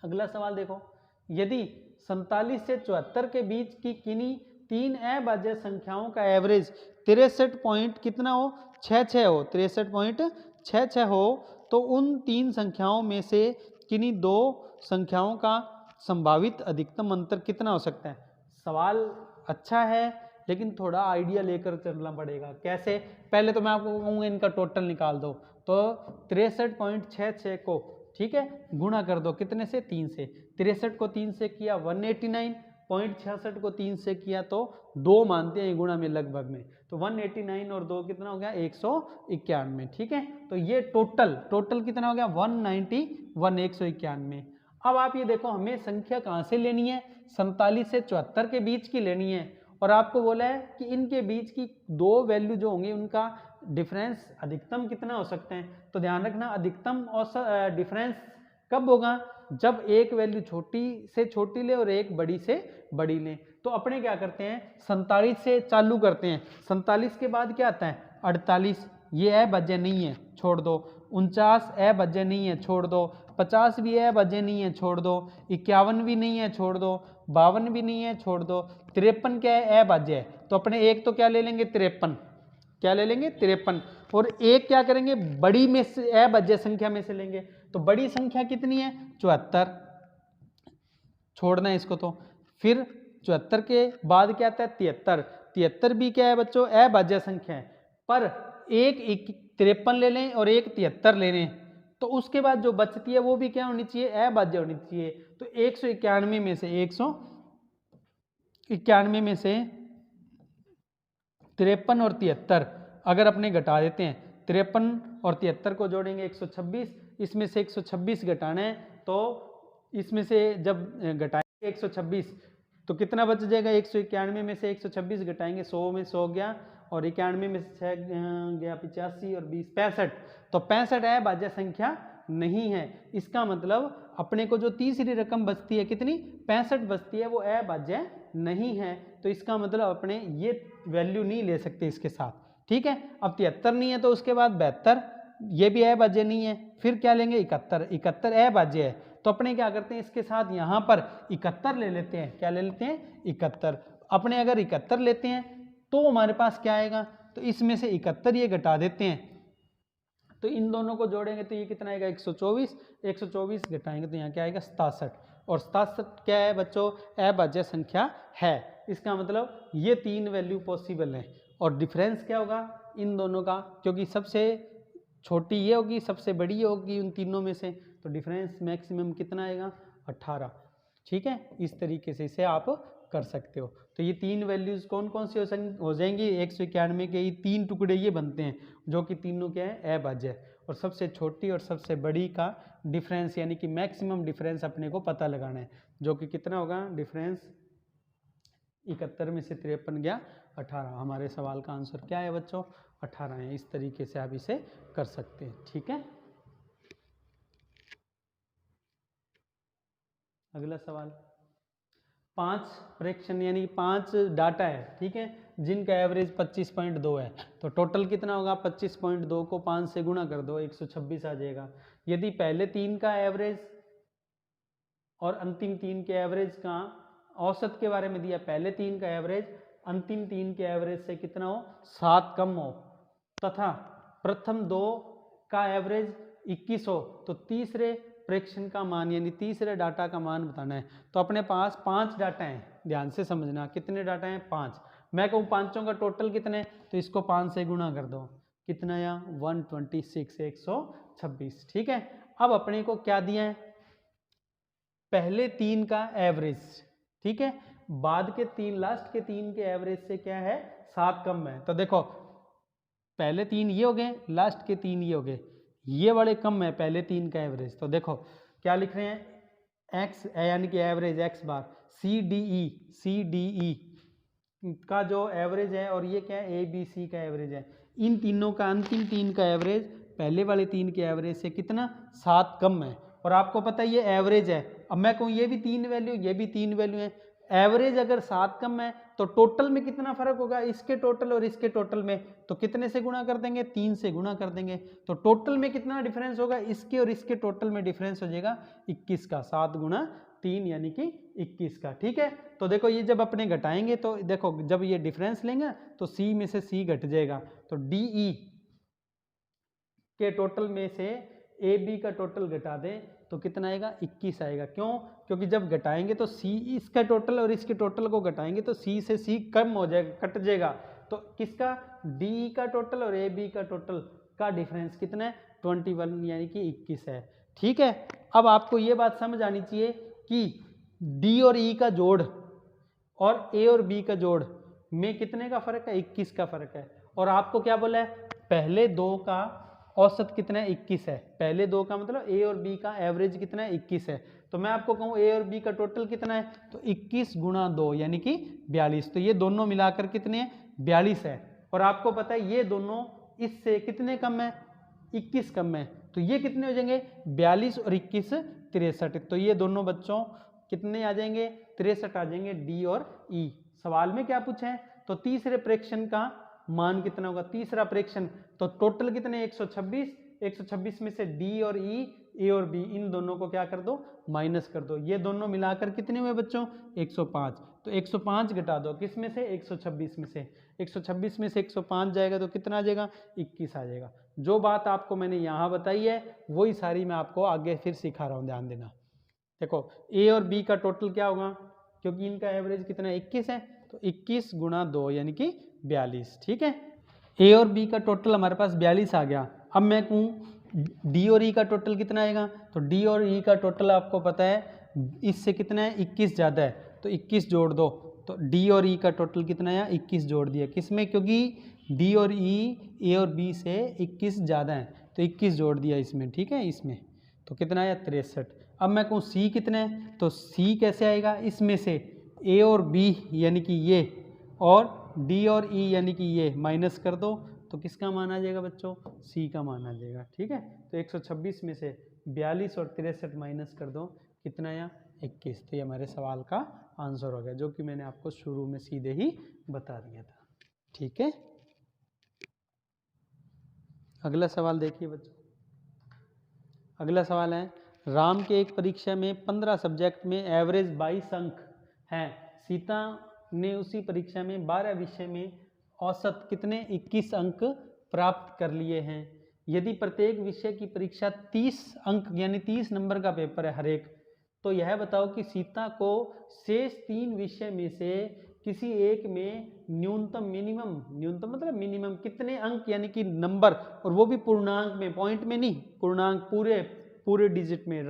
अगला सवाल देखो, यदि 47 से 74 के बीच की किन्हीं 3 अभाज्य संख्याओं का एवरेज 63 पॉइंट कितना हो, 66 हो, 63.66 हो, तो उन 3 संख्याओं में से किन्हीं 2 संख्याओं का संभावित अधिकतम अंतर कितना हो सकता है। सवाल अच्छा है लेकिन थोड़ा आइडिया लेकर चलना पड़ेगा। कैसे, पहले तो मैं आपको कहूँगा इनका टोटल निकाल दो, तो 63.66 को ठीक है गुणा कर दो कितने से, 3 से। 63 को 3 से किया 189, 0.66 को 3 से किया तो 2 मानते हैं गुणा में लगभग में, तो 189 और 2 कितना हो गया 191। ठीक है, तो ये टोटल कितना हो गया 191, 191। अब आप ये देखो हमें संख्या कहाँ से लेनी है, 47 से 74 के बीच की लेनी है, और आपको बोला है कि इनके बीच की 2 वैल्यू जो होंगी उनका डिफरेंस अधिकतम कितना हो सकते हैं। तो ध्यान रखना अधिकतम और डिफरेंस कब होगा, जब एक वैल्यू छोटी से छोटी ले और एक बड़ी से बड़ी ले। तो अपने क्या करते हैं 47 से चालू करते हैं, 47 के बाद क्या आता है 48, ये अभाज्य नहीं है छोड़ दो, 49 अभाज्य नहीं है छोड़ दो, 50 भी अभाज्य नहीं है छोड़ दो, 51 भी नहीं है छोड़ दो, 52 भी नहीं है छोड़ दो, 53 क्या है अभाज्य है, तो अपने एक तो क्या ले लेंगे 53, क्या ले लेंगे 53, और एक क्या करेंगे बड़ी में से अभाज्य संख्या में से लेंगे, तो बड़ी संख्या कितनी है 74, छोड़ना है इसको, तो फिर 74 के बाद क्या आता है 73, 73 भी क्या है बच्चों अभाज्य संख्या है, पर एक 53 ले लें और एक 73 ले लें, तो उसके बाद जो बचती है वो भी क्या होनी चाहिए अभाज्य होनी चाहिए। तो 191 में से 191 में से 53 और 73 अगर अपने घटा देते हैं, 53 और 73 को जोड़ेंगे 126, इसमें से 126 घटाना है, तो इसमें से जब घटाएंगे 126 तो कितना बच जाएगा, 191 में से 126 घटाएंगे 100 में 100 गया, और 91 में से 6 गया 85 और 20 65, तो 65 अभाज्य संख्या नहीं है। इसका मतलब अपने को जो तीसरी रकम बचती है कितनी 65 बचती है, वो अभाज्य नहीं है, तो इसका मतलब अपने ये वैल्यू नहीं ले सकते इसके साथ। ठीक है, अब 73 नहीं है तो उसके बाद 72, ये भी अभाज्य नहीं है, फिर क्या लेंगे 71, 71 अभाज्य है, तो अपने क्या करते हैं इसके साथ यहाँ पर 71 ले लेते हैं, क्या ले लेते हैं 71। अपने अगर 71 लेते हैं तो हमारे पास क्या आएगा, तो इसमें से 71 ये घटा देते हैं, तो इन दोनों को जोड़ेंगे तो ये कितना आएगा 124, 124 घटाएंगे तो यहाँ क्या आएगा 67, और 67 क्या है बच्चों अभाज्य संख्या है। इसका मतलब ये 3 वैल्यू पॉसिबल है, और डिफरेंस क्या होगा इन दोनों का, क्योंकि सबसे छोटी ये होगी सबसे बड़ी ये होगी उन तीनों में से, तो डिफरेंस मैक्सिमम कितना आएगा 18। ठीक है, इस तरीके से इसे आप कर सकते हो। तो ये 3 वैल्यूज कौन कौन सी हो जाएंगी 191 के ये 3 टुकड़े ये बनते हैं, जो कि तीनों क्या है अभाज्य, और सबसे छोटी और सबसे बड़ी का डिफरेंस यानी कि मैक्सिमम डिफरेंस अपने को पता लगाना है, जो कि कितना होगा डिफरेंस 71 में से 53 गया 18। हमारे सवाल का आंसर क्या है बच्चों 18 है। इस तरीके से आप इसे कर सकते हैं। ठीक है, अगला सवाल 5 प्रेक्षण यानी 5 डाटा है, ठीक है, जिनका एवरेज 25.2 है, तो टोटल कितना होगा 25.2 को 5 से गुणा कर दो 126 आ जाएगा। यदि पहले 3 का एवरेज और अंतिम 3 के एवरेज का औसत के बारे में दिया, पहले 3 का एवरेज अंतिम 3 के एवरेज से कितना हो 7 कम हो, तथा प्रथम 2 का एवरेज 21 हो, तो तीसरे प्रेक्षण का मान यानी तीसरे डाटा का मान बताना है। तो अपने पास 5 डाटा हैं, ध्यान से समझना कितने डाटा हैं 5। मैं कहूँ पांचों का टोटल कितने, तो इसको 5 से गुणा कर दो, कितना या 126 126। ठीक है, अब अपने को क्या दिया है पहले 3 का एवरेज, ठीक है, बाद के 3 लास्ट के 3 के एवरेज से क्या है 7 कम है। तो देखो पहले 3 ये हो गए, लास्ट के 3 ये हो गए, ये वाले कम है पहले 3 का एवरेज। तो देखो क्या लिख रहे हैं, एक्स यानी कि एवरेज एक्स बार सी डी ई का जो एवरेज है, और ये क्या है, ए बी सी का एवरेज है। इन तीनों का अंतिम 3 का एवरेज पहले वाले 3 के एवरेज से कितना 7 कम है। और आपको पता है ये एवरेज है। अब मैं कहूँ ये भी 3 वैल्यू, ये भी 3 वैल्यू है, एवरेज अगर 7 कम है तो टोटल में कितना फर्क होगा, इसके टोटल और इसके टोटल में, तो कितने से गुणा कर देंगे, 3 से गुणा कर देंगे। तो टोटल में कितना डिफरेंस होगा, इसके और इसके टोटल में डिफरेंस हो जाएगा 21 का, 7 गुणा 3 यानी कि 21 का। ठीक है, तो देखो ये जब अपने घटाएंगे तो देखो जब ये डिफरेंस लेंगे तो सी में से सी घट जाएगा, तो डी ई के टोटल में से ए बी का टोटल घटा दें तो कितना आएगा, 21 आएगा। क्यों, क्योंकि जब घटाएंगे तो सी इसका टोटल और इसके टोटल को घटाएंगे तो सी से सी कम हो जाएगा, कट जाएगा। तो किसका, डी का टोटल और ए बी का टोटल का डिफरेंस कितना है, 21 यानी कि 21 है। ठीक है, अब आपको ये बात समझ आनी चाहिए कि डी और ई का जोड़ और ए और बी का जोड़ में कितने का फर्क है, 21 का फर्क है। और आपको क्या बोला है, पहले दो का औसत कितना है, 21 है। पहले दो का मतलब ए और बी का एवरेज कितना है, 21 है। तो मैं आपको कहूँ ए और बी का टोटल कितना है, तो 21 गुणा 2 यानी कि 42। तो ये दोनों मिलाकर कितने हैं, 42 है। और आपको पता है ये दोनों इससे कितने कम है, 21 कम है। तो ये कितने हो जाएंगे, 42 और 21 63। तो ये दोनों बच्चों कितने आ जाएंगे, 63 आ जाएंगे, डी और ई। सवाल में क्या पूछे हैं, तो तीसरे प्रेक्षण का मान कितना होगा, तीसरा प्रेक्षण, तो टोटल कितने 126, 126 में से डी और ई, ए और बी, इन दोनों को क्या कर दो, माइनस कर दो। ये दोनों मिलाकर कितने हुए बच्चों, 105। तो 105 घटा दो किस में से, 126 में से। 126 में से 105 जाएगा तो कितना आ जाएगा, 21 आ जाएगा। जो बात आपको मैंने यहाँ बताई है वही सारी मैं आपको आगे फिर सिखा रहा हूँ, ध्यान देना। देखो ए और बी का टोटल क्या होगा, क्योंकि इनका एवरेज कितना 21 है, तो 21 गुणा 2 यानी कि 42। ठीक है, ए और बी का टोटल हमारे पास 42 आ गया। अब मैं कहूँ डी और ई का टोटल कितना आएगा, तो डी और ई का टोटल आपको पता है इससे कितना है, 21 ज़्यादा है, तो 21 जोड़ दो। तो डी और ई का टोटल कितना है, 21 जोड़ दिया किस में, क्योंकि डी और ई ए और बी से 21 ज़्यादा है, तो 21 जोड़ दिया इसमें। ठीक है, इसमें तो कितना आया, 63। अब मैं कहूँ सी कितना है, तो सी कैसे आएगा, इसमें से ए और बी यानी कि ये, और डी और ई यानी कि ये माइनस कर दो, तो किसका मान आ जाएगा बच्चों, सी का मान आ जाएगा। ठीक है, तो 126 में से 42 और 63 माइनस कर दो, कितना आया, 21। तो ये हमारे सवाल का आंसर हो गया, जो कि मैंने आपको शुरू में सीधे ही बता दिया था। ठीक है, अगला सवाल देखिए बच्चों। अगला सवाल है, राम के एक परीक्षा में 15 सब्जेक्ट में एवरेज 22 अंक हैं। सीता ने उसी परीक्षा में 12 विषय में औसत कितने 21 अंक प्राप्त कर लिए हैं। यदि प्रत्येक विषय की परीक्षा 30 अंक यानी 30 नंबर का पेपर है हर एक, तो यह बताओ कि सीता को शेष 3 विषय में से किसी एक में न्यूनतम न्यूनतम मतलब मिनिमम कितने अंक यानी कि नंबर, और वो भी पूर्णांक में, पॉइंट में नहीं, पूर्णांक पूरे डिजिट में,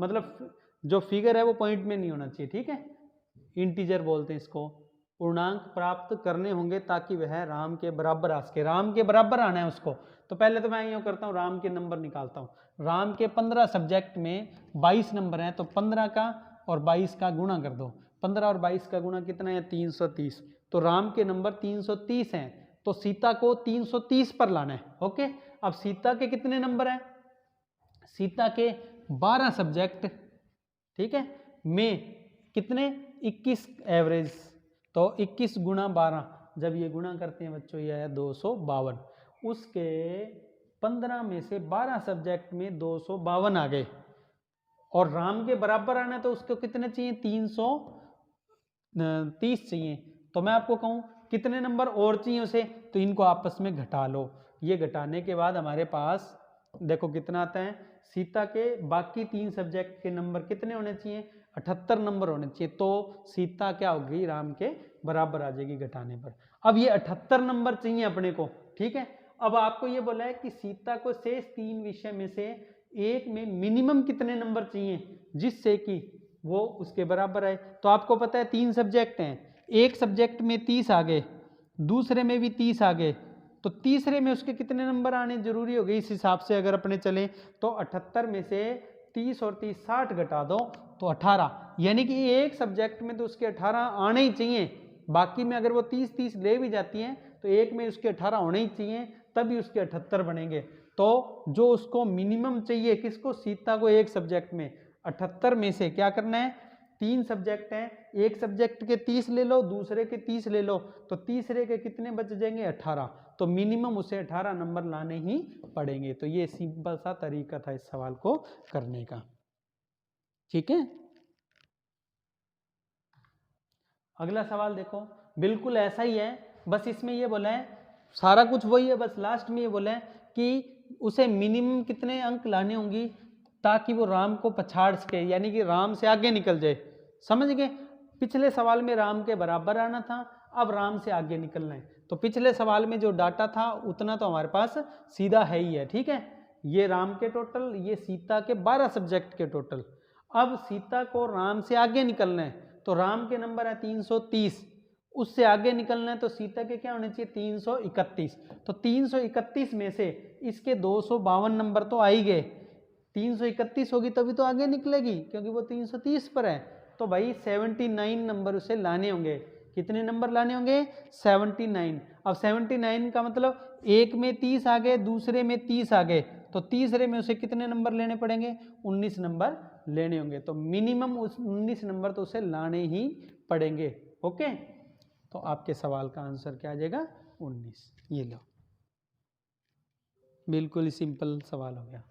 मतलब जो फिगर है वो पॉइंट में नहीं होना चाहिए। ठीक है, इंटीजर बोलते हैं इसको, पूर्णांक प्राप्त करने होंगे ताकि वह राम के बराबर आ सके। राम के बराबर आना है उसको। तो पहले तो मैं यूँ करता हूँ, राम के नंबर निकालता हूँ। राम के 15 सब्जेक्ट में 22 नंबर हैं, तो 15 का और 22 का गुणा कर दो। 15 और 22 का गुणा कितना है, 330। तो राम के नंबर 330 हैं, तो सीता को 330 पर लाना है। ओके, अब सीता के कितने नंबर हैं, सीता के 12 सब्जेक्ट, ठीक है, में कितने 21 एवरेज, तो 21 गुणा 12, जब ये गुणा करते हैं बच्चों ये है 252। उसके 15 में से 12 सब्जेक्ट में 252 आ गए, और राम के बराबर आना है तो उसको कितने चाहिए, 330 चाहिए। तो मैं आपको कहूँ कितने नंबर और चाहिए उसे, तो इनको आपस में घटा लो। ये घटाने के बाद हमारे पास देखो कितना आता है, सीता के बाकी 3 सब्जेक्ट के नंबर कितने होने चाहिए, 78 नंबर होने चाहिए। तो सीता क्या होगी, राम के बराबर आ जाएगी घटाने पर। अब ये 78 नंबर चाहिए अपने को। ठीक है, अब आपको ये बोला है कि सीता को शेष 3 विषय में से एक में मिनिमम कितने नंबर चाहिए जिससे कि वो उसके बराबर आए। तो आपको पता है 3 सब्जेक्ट हैं, एक सब्जेक्ट में 30 आ गए, दूसरे में भी 30 आ गए, तो तीसरे में उसके कितने नंबर आने जरूरी हो गए? इस हिसाब से अगर अपने चले तो 78 में से 30 और 30 60 घटा दो तो 18, यानी कि एक सब्जेक्ट में तो उसके 18 आने ही चाहिए। बाकी में अगर वो 30-30 ले भी जाती हैं तो एक में उसके 18 होने ही चाहिए, तभी उसके 78 बनेंगे। तो जो उसको मिनिमम चाहिए किसको? सीता को एक सब्जेक्ट में 78 में से क्या करना है? 3 सब्जेक्ट हैं, एक सब्जेक्ट के 30 ले लो, दूसरे के 30 ले लो, तो तीसरे के कितने बच जाएंगे? 18। तो मिनिमम उसे 18 नंबर लाने ही पड़ेंगे। तो ये सिंपल सा तरीका था इस सवाल को करने का। ठीक है, अगला सवाल देखो, बिल्कुल ऐसा ही है, बस इसमें ये बोला है, सारा कुछ वही है, बस लास्ट में ये बोला है कि उसे मिनिमम कितने अंक लाने होंगी ताकि वो राम को पछाड़ सके, यानी कि राम से आगे निकल जाए। समझ गए? पिछले सवाल में राम के बराबर आना था, अब राम से आगे निकलना है। तो पिछले सवाल में जो डाटा था उतना तो हमारे पास सीधा है ही है। ठीक है, ये राम के टोटल, ये सीता के 12 सब्जेक्ट के टोटल। अब सीता को राम से आगे निकलना है, तो राम के नंबर है 330, उससे आगे निकलना है तो सीता के क्या होने चाहिए? 331। तो 331 में से इसके 252 नंबर तो आ ही गए, 331 होगी तभी तो आगे निकलेगी, क्योंकि वो 330 पर है। तो भाई 79 नंबर उसे लाने होंगे। कितने नंबर लाने होंगे? 79। अब 79 का मतलब एक में 30 आ गए, दूसरे में 30 आ गए, तो तीसरे में उसे कितने नंबर लेने पड़ेंगे? 19 नंबर लेने होंगे। तो मिनिमम उस 19 नंबर तो उसे लाने ही पड़ेंगे। ओके, तो आपके सवाल का आंसर क्या आ जाएगा? 19। ये लो, बिल्कुल ही सिंपल सवाल हो गया।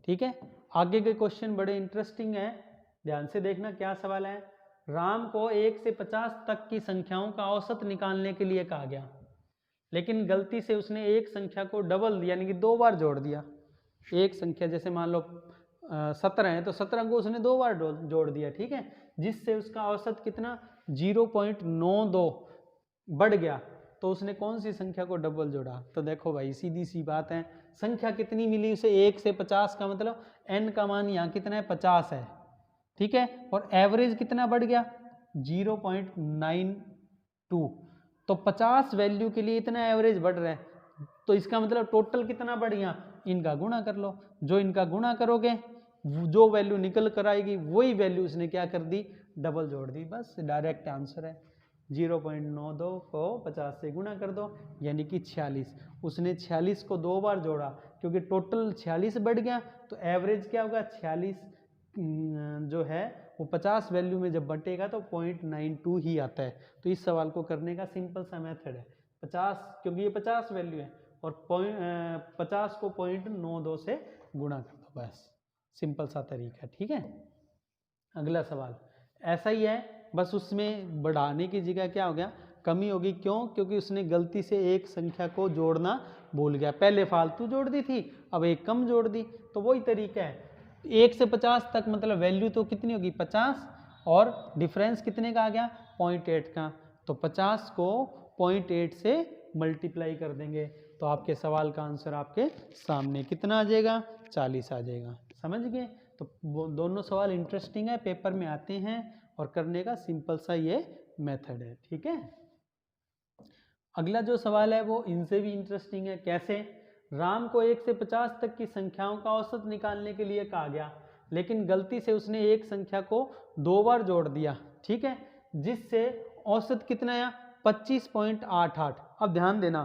ठीक है, आगे के क्वेश्चन बड़े इंटरेस्टिंग है, ध्यान से देखना क्या सवाल है। राम को 1 से 50 तक की संख्याओं का औसत निकालने के लिए कहा गया, लेकिन गलती से उसने एक संख्या को डबल यानी कि 2 बार जोड़ दिया। एक संख्या जैसे मान लो 17 है, तो 17 को उसने 2 बार जोड़ दिया। ठीक है, जिससे उसका औसत कितना? 0.92 बढ़ गया। तो उसने कौन सी संख्या को डबल जोड़ा? तो देखो भाई, सीधी सी बात है, संख्या कितनी मिली उसे? 1 से 50 का मतलब n का मान यहाँ कितना है? 50 है। ठीक है, और एवरेज कितना बढ़ गया? 0.92। तो 50 वैल्यू के लिए इतना एवरेज बढ़ रहा है, तो इसका मतलब टोटल कितना बढ़ गया? इनका गुणा कर लो। जो इनका गुणा करोगे जो वैल्यू निकल कर आएगी वही वैल्यू उसने क्या कर दी? डबल जोड़ दी। बस डायरेक्ट आंसर है। 0.92 को 50 से गुणा कर दो, यानी कि 46। उसने 46 को 2 बार जोड़ा, क्योंकि टोटल 46 बढ़ गया, तो एवरेज क्या होगा? 46 जो है वो 50 वैल्यू में जब बटेगा तो 0.92 ही आता है। तो इस सवाल को करने का सिंपल सा मेथड है, 50, क्योंकि ये 50 वैल्यू है, और 50 को 0.92 से गुणा कर दो, बस सिंपल सा तरीका। ठीक है, अगला सवाल ऐसा ही है, बस उसमें बढ़ाने की जगह क्या हो गया? कमी होगी। क्यों? क्योंकि उसने गलती से एक संख्या को जोड़ना भूल गया। पहले फालतू जोड़ दी थी, अब एक कम जोड़ दी। तो वही तरीका है, 1 से 50 तक मतलब वैल्यू तो कितनी होगी? 50, और डिफरेंस कितने का आ गया? 0.8 का। तो 50 को 0.8 से मल्टीप्लाई कर देंगे, तो आपके सवाल का आंसर आपके सामने कितना आ जाएगा? 40 आ जाएगा। समझ गए? तो वो दोनों सवाल इंटरेस्टिंग है, पेपर में आते हैं, और करने का सिंपल सा ये मेथड है। ठीक है, अगला जो सवाल है वो इनसे भी इंटरेस्टिंग है। कैसे? राम को 1 से 50 तक की संख्याओं का औसत निकालने के लिए कहा गया, लेकिन गलती से उसने एक संख्या को 2 बार जोड़ दिया। ठीक है, जिससे औसत कितना आया? 25.88। अब ध्यान देना,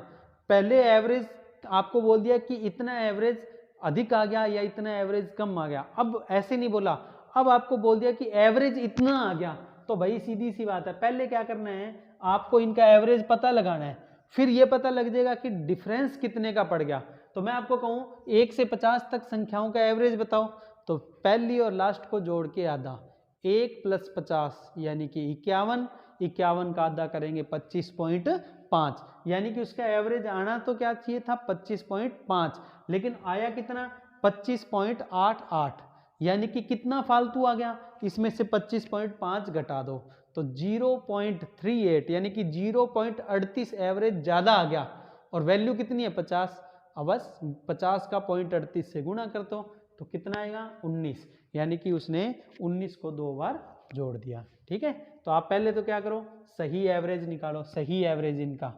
पहले एवरेज आपको बोल दिया कि इतना एवरेज अधिक आ गया या इतना एवरेज कम आ गया। अब ऐसे नहीं बोला, अब आपको बोल दिया कि एवरेज इतना आ गया। तो भाई सीधी सी बात है, पहले क्या करना है? आपको इनका एवरेज पता लगाना है, फिर ये पता लग जाएगा कि डिफरेंस कितने का पड़ गया। तो मैं आपको कहूं 1 से 50 तक संख्याओं का एवरेज बताओ, तो पहली और लास्ट को जोड़ के आधा, 1 + 50 यानी कि 51, 51 का आधा करेंगे 25.5, यानी कि उसका एवरेज आना तो क्या चाहिए था? 25.5, लेकिन आया कितना? 25.88, यानी कि कितना फालतू आ गया? इसमें से 25.5 घटा दो, तो 0.38 यानी कि 0.38 एवरेज ज़्यादा आ गया, और वैल्यू कितनी है? 50। अब बस 50 का 0.38 से गुणा कर दो, तो कितना आएगा? 19, यानी कि उसने 19 को 2 बार जोड़ दिया। ठीक है, तो आप पहले तो क्या करो? सही एवरेज निकालो। सही एवरेज इनका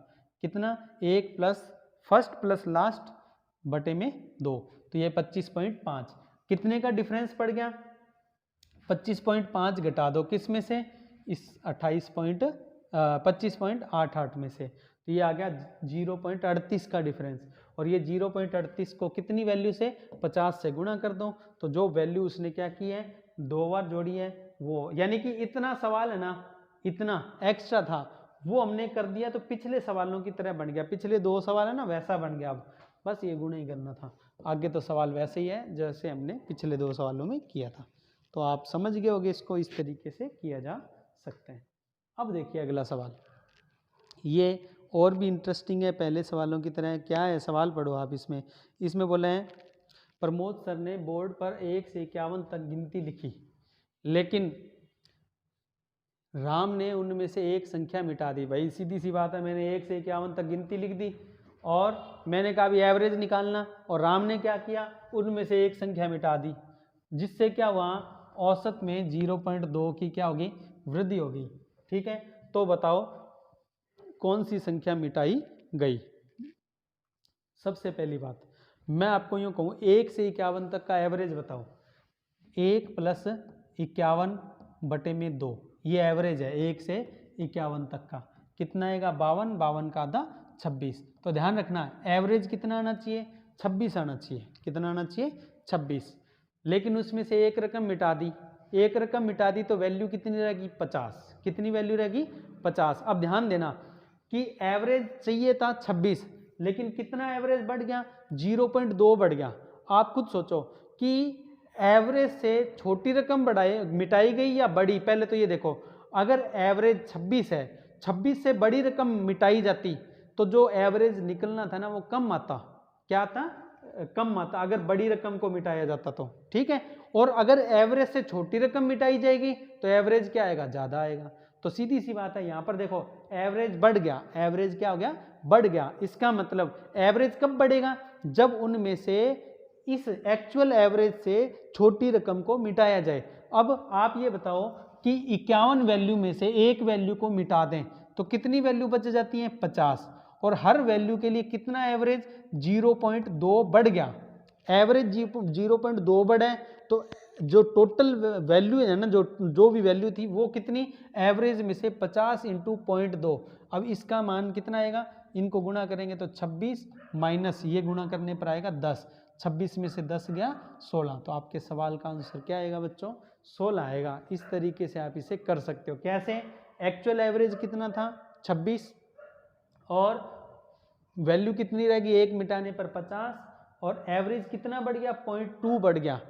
कितना? 1 + फर्स्ट प्लस लास्ट बटे में 2, तो ये 25.5। कितने का डिफरेंस पड़ गया? 25.5 घटा दो किस में से? इस 25.88 में से, तो ये आ गया 0.38 का डिफरेंस। और ये 0.38 को कितनी वैल्यू से? 50 से गुणा कर दो, तो जो वैल्यू उसने क्या की है, 2 बार जोड़ी है वो, यानी कि इतना सवाल है ना, इतना एक्स्ट्रा था वो हमने कर दिया, तो पिछले सवालों की तरह बन गया। पिछले 2 सवाल है ना वैसा बन गया, अब बस ये गुणा ही करना था। आगे तो सवाल वैसे ही है जैसे हमने पिछले 2 सवालों में किया था। तो आप समझ गए होंगे इसको इस तरीके से किया जा सकते हैं। अब देखिए अगला सवाल, ये और भी इंटरेस्टिंग है पहले सवालों की तरह। क्या है सवाल, पढ़ो आप। इसमें बोले हैं प्रमोद सर ने बोर्ड पर 1 से 51 तक गिनती लिखी, लेकिन राम ने उनमें से एक संख्या मिटा दी। भाई सीधी सी बात है, मैंने 1 से 51 तक गिनती लिख दी और मैंने कहा भी एवरेज निकालना, और राम ने क्या किया, उनमें से एक संख्या मिटा दी, जिससे क्या हुआ, औसत में 0.2 की क्या होगी, वृद्धि होगी। ठीक है, तो बताओ कौन सी संख्या मिटाई गई? सबसे पहली बात मैं आपको यूँ कहूँ, 1 से 51 तक का एवरेज बताओ। 1 + 51 बटे में 2, ये एवरेज है 1 से 51 तक का। कितना आएगा? 52, 52 का आधा 26। तो ध्यान रखना एवरेज कितना आना चाहिए, 26 आना चाहिए। कितना आना चाहिए? 26। लेकिन उसमें से एक रकम मिटा दी, एक रकम मिटा दी तो वैल्यू कितनी रहेगी? 50। कितनी वैल्यू रहेगी? 50। अब ध्यान देना कि एवरेज चाहिए था 26, लेकिन कितना एवरेज बढ़ गया? 0.2 बढ़ गया। आप खुद सोचो कि एवरेज से छोटी रकम बढ़ाई मिटाई गई या बड़ी? पहले तो ये देखो, अगर एवरेज 26 है, 26 से बड़ी रकम मिटाई जाती तो जो एवरेज निकलना था ना वो कम आता। क्या आता? कम आता, अगर बड़ी रकम को मिटाया जाता तो। ठीक है, और अगर एवरेज से छोटी रकम मिटाई जाएगी तो एवरेज क्या आएगा? ज़्यादा आएगा। तो सीधी सी बात है, यहाँ पर देखो एवरेज बढ़ गया, एवरेज क्या हो गया? बढ़ गया। इसका मतलब एवरेज कब बढ़ेगा? जब उनमें से इस एक्चुअल एवरेज से छोटी रकम को मिटाया जाए। अब आप ये बताओ कि 51 वैल्यू में से एक वैल्यू को मिटा दें तो कितनी वैल्यू बच जाती है? 50। और हर वैल्यू के लिए कितना एवरेज? 0.2 बढ़ गया। एवरेज 0.2 बढ़ा है तो जो टोटल वैल्यू है ना, जो भी वैल्यू थी वो कितनी? एवरेज में से 50 × 0.2। अब इसका मान कितना आएगा? इनको गुणा करेंगे तो 26 माइनस ये गुणा करने पर आएगा 10। 26 में से 10 गया 16। तो आपके सवाल का आंसर क्या आएगा बच्चों? 16 आएगा। इस तरीके से आप इसे कर सकते हो। कैसे? एक्चुअल एवरेज कितना था? 26, और वैल्यू कितनी रहेगी? 1 मिटाने पर 50, और एवरेज कितना बढ़ गया? 0.2 बढ़ गया।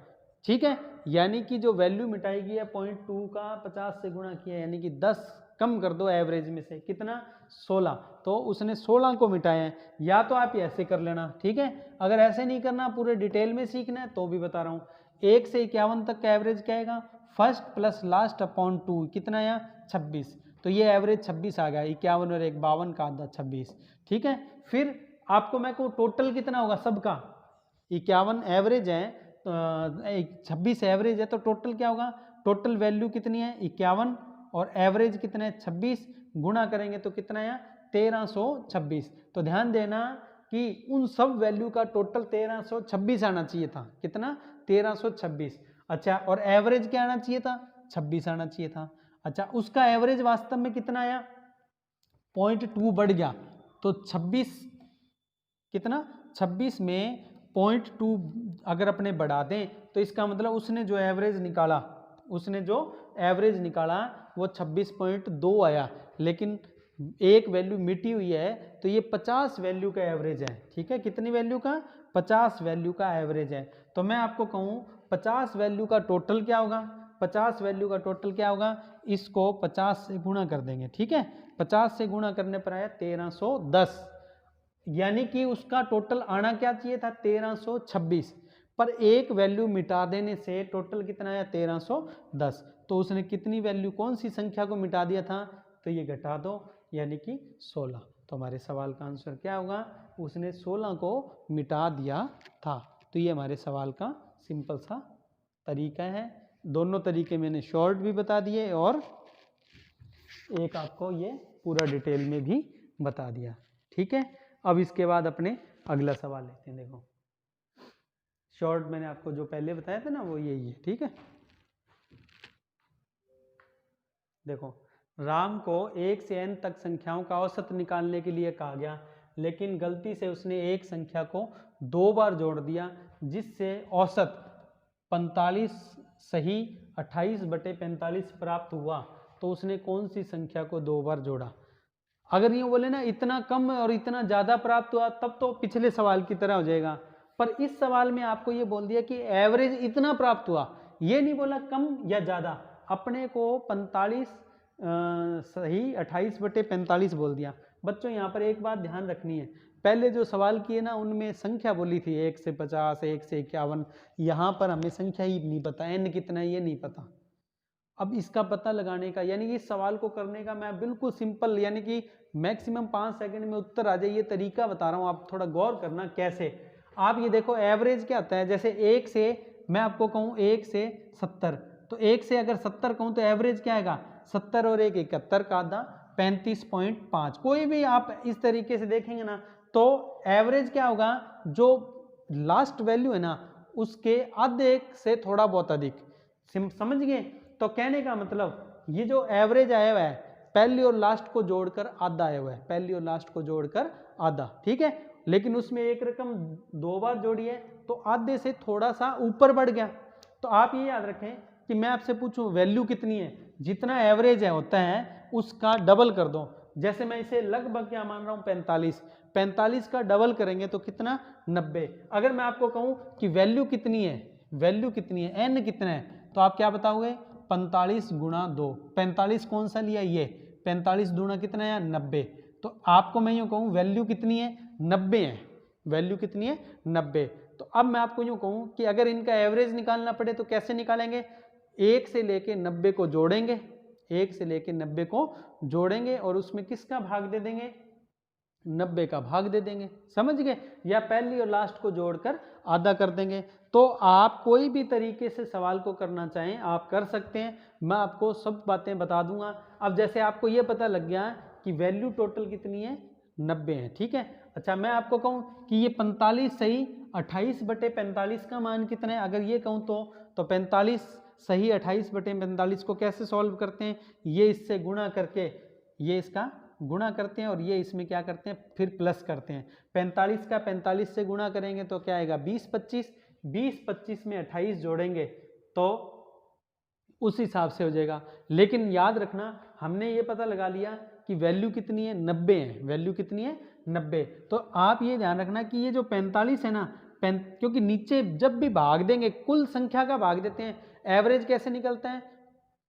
ठीक है, यानी कि जो वैल्यू मिटाई गई है 0.2 का 50 से गुणा किया, यानी कि 10 कम कर दो एवरेज में से, कितना? 16। तो उसने 16 को मिटाया है। या तो आप ऐसे कर लेना, ठीक है, अगर ऐसे नहीं करना, पूरे डिटेल में सीखना है तो भी बता रहा हूँ। 1 से 51 तक का एवरेज क्या आएगा? फर्स्ट प्लस लास्ट अपॉन 2, कितना आया? 26। तो ये एवरेज 26 आ गया। 51 और 1 52 का आधा 26। ठीक है, फिर आपको मैं कहूँ टोटल कितना होगा सबका? 51 एवरेज है, 26 एवरेज है, तो टोटल क्या होगा? टोटल वैल्यू कितनी है? 51, और एवरेज कितना है? 26। गुणा करेंगे तो कितना है? 1326। तो ध्यान देना कि उन सब वैल्यू का टोटल 1326 आना चाहिए था। कितना? 1326। अच्छा, और एवरेज क्या आना चाहिए था? 26 आना चाहिए था। अच्छा, उसका एवरेज वास्तव में कितना आया? 0.2 बढ़ गया। तो 26 कितना? 26 में 0.2 अगर अपने बढ़ा दें तो इसका मतलब उसने जो एवरेज निकाला वो 26.2 आया, लेकिन एक वैल्यू मिटी हुई है तो ये 50 वैल्यू का एवरेज है। ठीक है, कितनी वैल्यू का? 50 वैल्यू का एवरेज है। तो मैं आपको कहूँ 50 वैल्यू का टोटल क्या होगा? 50 वैल्यू का टोटल क्या होगा? इसको 50 से गुणा कर देंगे। ठीक है, 50 से गुणा करने पर आया 1310, यानी कि उसका टोटल आना क्या चाहिए था? 1326, पर एक वैल्यू मिटा देने से टोटल कितना आया? 1310। तो उसने कितनी वैल्यू, कौन सी संख्या को मिटा दिया था? तो ये घटा दो, यानी कि 16। तो हमारे सवाल का आंसर क्या होगा? उसने 16 को मिटा दिया था। तो ये हमारे सवाल का सिंपल सा तरीका है। दोनों तरीके मैंने शॉर्ट भी बता दिए और एक आपको ये पूरा डिटेल में भी बता दिया। ठीक है, अब इसके बाद अपने अगला सवाल लेते हैं। देखो शॉर्ट मैंने आपको जो पहले बताया था ना वो यही है, ठीक है। देखो राम को 1 से n तक संख्याओं का औसत निकालने के लिए कहा गया, लेकिन गलती से उसने एक संख्या को 2 बार जोड़ दिया, जिससे औसत 45 सही 28/45 प्राप्त हुआ। तो उसने कौन सी संख्या को 2 बार जोड़ा? अगर यूँ बोले ना इतना कम और इतना ज़्यादा प्राप्त हुआ तब तो पिछले सवाल की तरह हो जाएगा, पर इस सवाल में आपको ये बोल दिया कि एवरेज इतना प्राप्त हुआ, ये नहीं बोला कम या ज़्यादा। अपने को 45 सही 28/45 बोल दिया। बच्चों यहाँ पर एक बात ध्यान रखनी है, पहले जो सवाल किए ना उनमें संख्या बोली थी 1 से 50, 1 से 51, यहाँ पर हमें संख्या ही नहीं पता, n कितना है ये नहीं पता। अब इसका पता लगाने का यानी कि इस सवाल को करने का मैं बिल्कुल सिंपल यानी कि मैक्सिमम 5 सेकंड में उत्तर आ जाए ये तरीका बता रहा हूँ, आप थोड़ा गौर करना कैसे। आप ये देखो एवरेज क्या होता है, जैसे 1 से मैं आपको कहूँ 1 से 70, तो 1 से अगर 70 कहूँ तो एवरेज क्या आएगा 70 और 1 71 का आधा 35.5। कोई भी आप इस तरीके से देखेंगे ना तो एवरेज क्या होगा, जो लास्ट वैल्यू है ना उसके आधे से थोड़ा बहुत अधिक। समझ गए? तो कहने का मतलब ये जो एवरेज आया हुआ है पहली और लास्ट को जोड़कर आधा आया हुआ है, पहली और लास्ट को जोड़कर आधा, ठीक है। लेकिन उसमें एक रकम 2 बार जोड़ी है तो आधे से थोड़ा सा ऊपर बढ़ गया। तो आप ये याद रखें कि मैं आपसे पूछूं वैल्यू कितनी है, जितना एवरेज है होता है उसका डबल कर दो। जैसे मैं इसे लगभग क्या मान रहा हूँ 45 का डबल करेंगे तो कितना 90। अगर मैं आपको कहूँ कि वैल्यू कितनी है, वैल्यू कितनी है, एन कितना है, तो आप क्या बताओगे 45 गुणा 2। 45 कौन सा लिया, ये 45 दूना कितना है 90। तो आपको मैं यूँ कहूँ वैल्यू कितनी है 90 है, वैल्यू कितनी है 90। तो अब मैं आपको यूँ कहूँ कि अगर इनका एवरेज निकालना पड़े तो कैसे निकालेंगे, 1 से लेके 90 को जोड़ेंगे, 1 से लेके 90 को जोड़ेंगे और उसमें किसका भाग दे देंगे 90 का भाग दे देंगे, समझ गए। या पहली और लास्ट को जोड़कर आधा कर देंगे। तो आप कोई भी तरीके से सवाल को करना चाहें आप कर सकते हैं, मैं आपको सब बातें बता दूंगा। अब जैसे आपको ये पता लग गया कि वैल्यू टोटल कितनी है 90 है, ठीक है। अच्छा मैं आपको कहूँ कि ये 45 सही 28/45 का मान कितना है, अगर ये कहूँ तो 45 सही 28/45 को कैसे सॉल्व करते हैं, ये इससे गुणा करके ये इसका गुणा करते हैं और ये इसमें क्या करते हैं फिर प्लस करते हैं। 45 का 45 से गुणा करेंगे तो क्या आएगा 20/25 में 28 जोड़ेंगे तो उस हिसाब से हो जाएगा। लेकिन याद रखना हमने ये पता लगा लिया कि वैल्यू कितनी है 90 है, वैल्यू कितनी है 90। तो आप ये ध्यान रखना कि ये जो 45 है ना, क्योंकि नीचे जब भी भाग देंगे कुल संख्या का भाग देते हैं, एवरेज कैसे निकलता है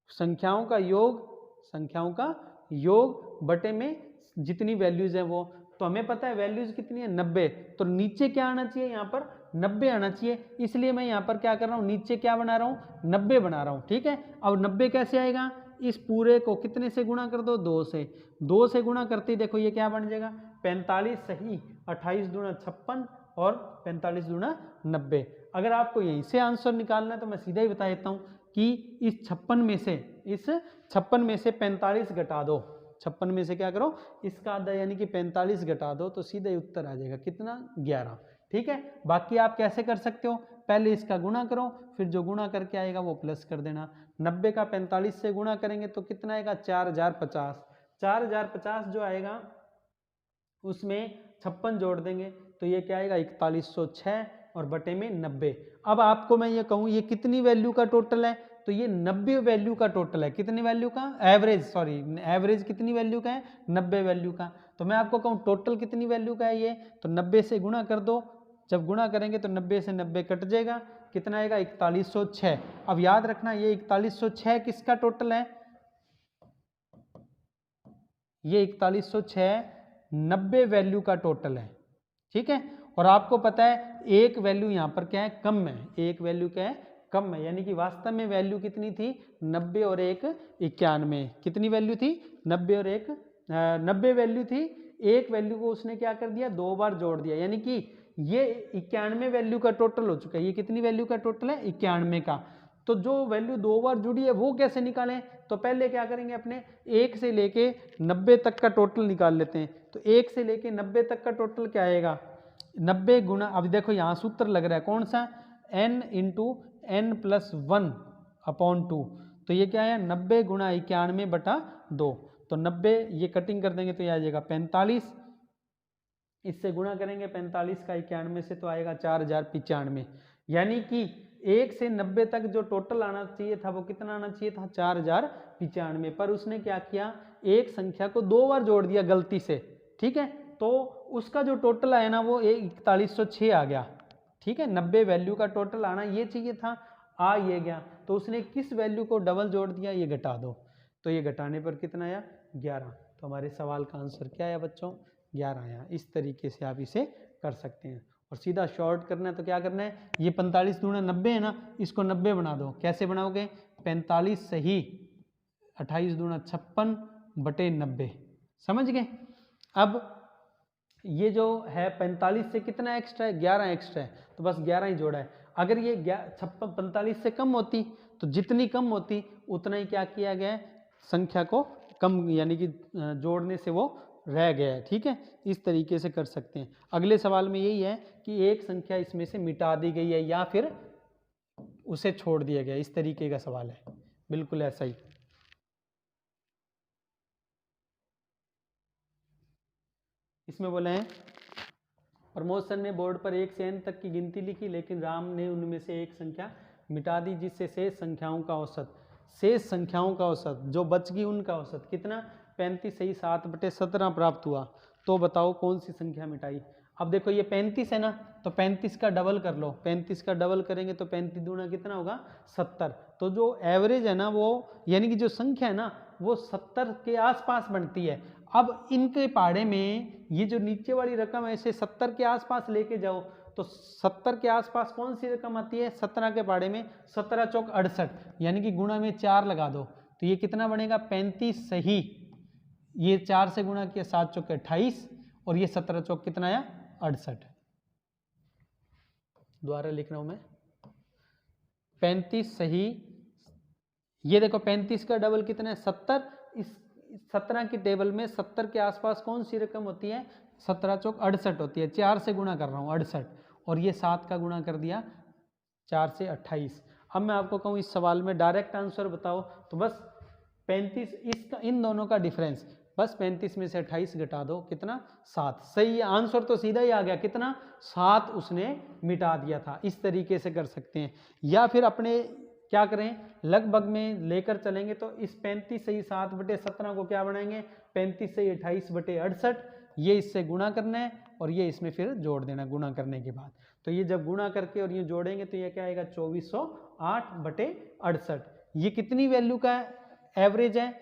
संख्याओं का योग बटे में जितनी वैल्यूज है वो। तो हमें पता है वैल्यूज कितनी है 90, तो नीचे क्या आना चाहिए यहाँ पर 90 आना चाहिए, इसलिए मैं यहाँ पर क्या कर रहा हूँ नीचे क्या बना रहा हूँ 90 बना रहा हूँ, ठीक है। अब 90 कैसे आएगा, इस पूरे को कितने से गुणा कर दो 2 से गुणा करते ही देखो ये क्या बन जाएगा 45 सही 28 दूना 56 और 45 दूना 90। अगर आपको यहीं से आंसर निकालना है तो मैं सीधा ही बता देता हूँ कि इस 56 में से 45 घटा दो, 56 में से क्या करो इसका आधा यानी कि 45 घटा दो तो सीधा ही उत्तर आ जाएगा कितना 11, ठीक है। बाकी आप कैसे कर सकते हो, पहले इसका गुणा करो फिर जो गुणा करके आएगा वो प्लस कर देना। 90 का 45 से गुणा करेंगे तो कितना आएगा 4050, 4050 जो आएगा उसमें 56 जोड़ देंगे तो ये क्या आएगा 4106 और बटे में 90। अब आपको मैं ये कहूँ ये कितनी वैल्यू का टोटल है, तो ये 90 वैल्यू का टोटल है। कितनी वैल्यू का एवरेज कितनी वैल्यू का है 90 वैल्यू का। तो मैं आपको कहूँ टोटल कितनी वैल्यू का है ये, तो 90 से गुणा कर दो, जब गुणा करेंगे तो 90 से 90 कट जाएगा, कितना आएगा 4106। अब याद रखना ये 4106 किसका टोटल है, ये 4106 90 वैल्यू का टोटल है, ठीक है। और आपको पता है एक वैल्यू यहाँ पर क्या है कम है, एक वैल्यू क्या है कम है, यानी कि वास्तव में वैल्यू कितनी थी 90 और 1 91। कितनी वैल्यू थी 90 और 1 90 वैल्यू थी, एक वैल्यू को उसने क्या कर दिया 2 बार जोड़ दिया, यानी कि ये 91 वैल्यू का टोटल हो चुका है। ये कितनी वैल्यू का टोटल है 91 का। तो जो वैल्यू 2 बार जुड़ी है वो कैसे निकालें, तो पहले क्या करेंगे अपने 1 से लेके 90 तक का टोटल निकाल लेते हैं। तो 1 से लेके 90 तक का टोटल क्या आएगा, 90 गुना, अब देखो यहाँ सूत्र लग रहा है कौन सा, n into n plus 1 upon 2, तो ये क्या है 90 गुना 91/2, तो 90 ये कटिंग कर देंगे तो ये आ जाएगा 45, इससे गुणा करेंगे 45 का 91 से तो आएगा 4095, यानी कि 1 से 90 तक जो टोटल आना चाहिए था वो कितना आना चाहिए था 4095, पर उसने क्या किया एक संख्या को 2 बार जोड़ दिया गलती से, ठीक है, तो उसका जो टोटल आया ना वो 4106 आ गया, ठीक है, 90 वैल्यू का टोटल आना ये चाहिए था, आ ये गया, तो उसने किस वैल्यू को डबल जोड़ दिया, ये घटा दो, तो ये घटाने पर कितना आया 11, तो हमारे सवाल का आंसर क्या आया बच्चों 11 आया। इस तरीके से आप इसे कर सकते हैं, और सीधा शॉर्ट करना है तो क्या करना है, ये 45 दूना 90 है ना, इसको 90 बना दो, कैसे बनाओगे 45 सही 28 दूना 56/90, समझ गए। अब ये जो है 45 से कितना एक्स्ट्रा है 11 एक्स्ट्रा है, तो बस 11 ही जोड़ा है, अगर ये 45 से कम होती तो जितनी कम होती उतना ही क्या किया गया है संख्या को कम, यानी कि जोड़ने से वो रह गया है, ठीक है, इस तरीके से कर सकते हैं। अगले सवाल में यही है कि एक संख्या इसमें से मिटा दी गई है या फिर उसे छोड़ दिया गया, इस तरीके का सवाल है, बिल्कुल ऐसा ही। इसमें बोले हैं प्रमोद सर ने बोर्ड पर 1 से n तक की गिनती लिखी, लेकिन राम ने उनमें से एक संख्या मिटा दी, जिससे शेष संख्याओं का औसत जो बच गई उनका औसत कितना 35 सही 7/17 प्राप्त हुआ, तो बताओ कौन सी संख्या मिटाई। अब देखो ये 35 है ना, तो 35 का डबल कर लो, 35 का डबल करेंगे तो 35 दूना कितना होगा 70, तो जो एवरेज है ना वो, यानी कि जो संख्या है ना वो 70 के आसपास बनती है। अब इनके पाड़े में ये जो नीचे वाली रकम है इसे 70 के आसपास लेके जाओ, तो 70 के आसपास कौन सी रकम आती है 17 के पाड़े में, 17 चौक 68, यानी कि गुणा में 4 लगा दो, तो ये कितना बनेगा 35 सही, ये 4 से गुणा किया 7 चौक 28, और ये 17 चौक कितना आया 68, दोबारा लिख रहा हूं मैं 35 सही, ये देखो 35 का डबल कितना है 70, इस 17 की टेबल में 70 के आसपास कौन सी रकम होती है 17 चौक 68 होती है, 4 से गुणा कर रहा हूँ 68, और ये 7 का गुणा कर दिया 4 से 28। अब मैं आपको कहूँ इस सवाल में डायरेक्ट आंसर बताओ, तो बस 35 इसका इन दोनों का डिफरेंस, बस 35 में से 28 घटा दो कितना 7, सही है, आंसर तो सीधा ही आ गया कितना 7 उसने मिटा दिया था, इस तरीके से कर सकते हैं। या फिर अपने क्या करें लगभग में लेकर चलेंगे, तो इस 35 सही 7/17 को क्या बनाएंगे 35 सही 28/68, ये इससे गुणा करना है और ये इसमें फिर जोड़ देना गुणा करने के बाद, तो ये जब गुणा करके और ये जोड़ेंगे तो ये क्या आएगा 2408/68, ये कितनी वैल्यू का एवरेज है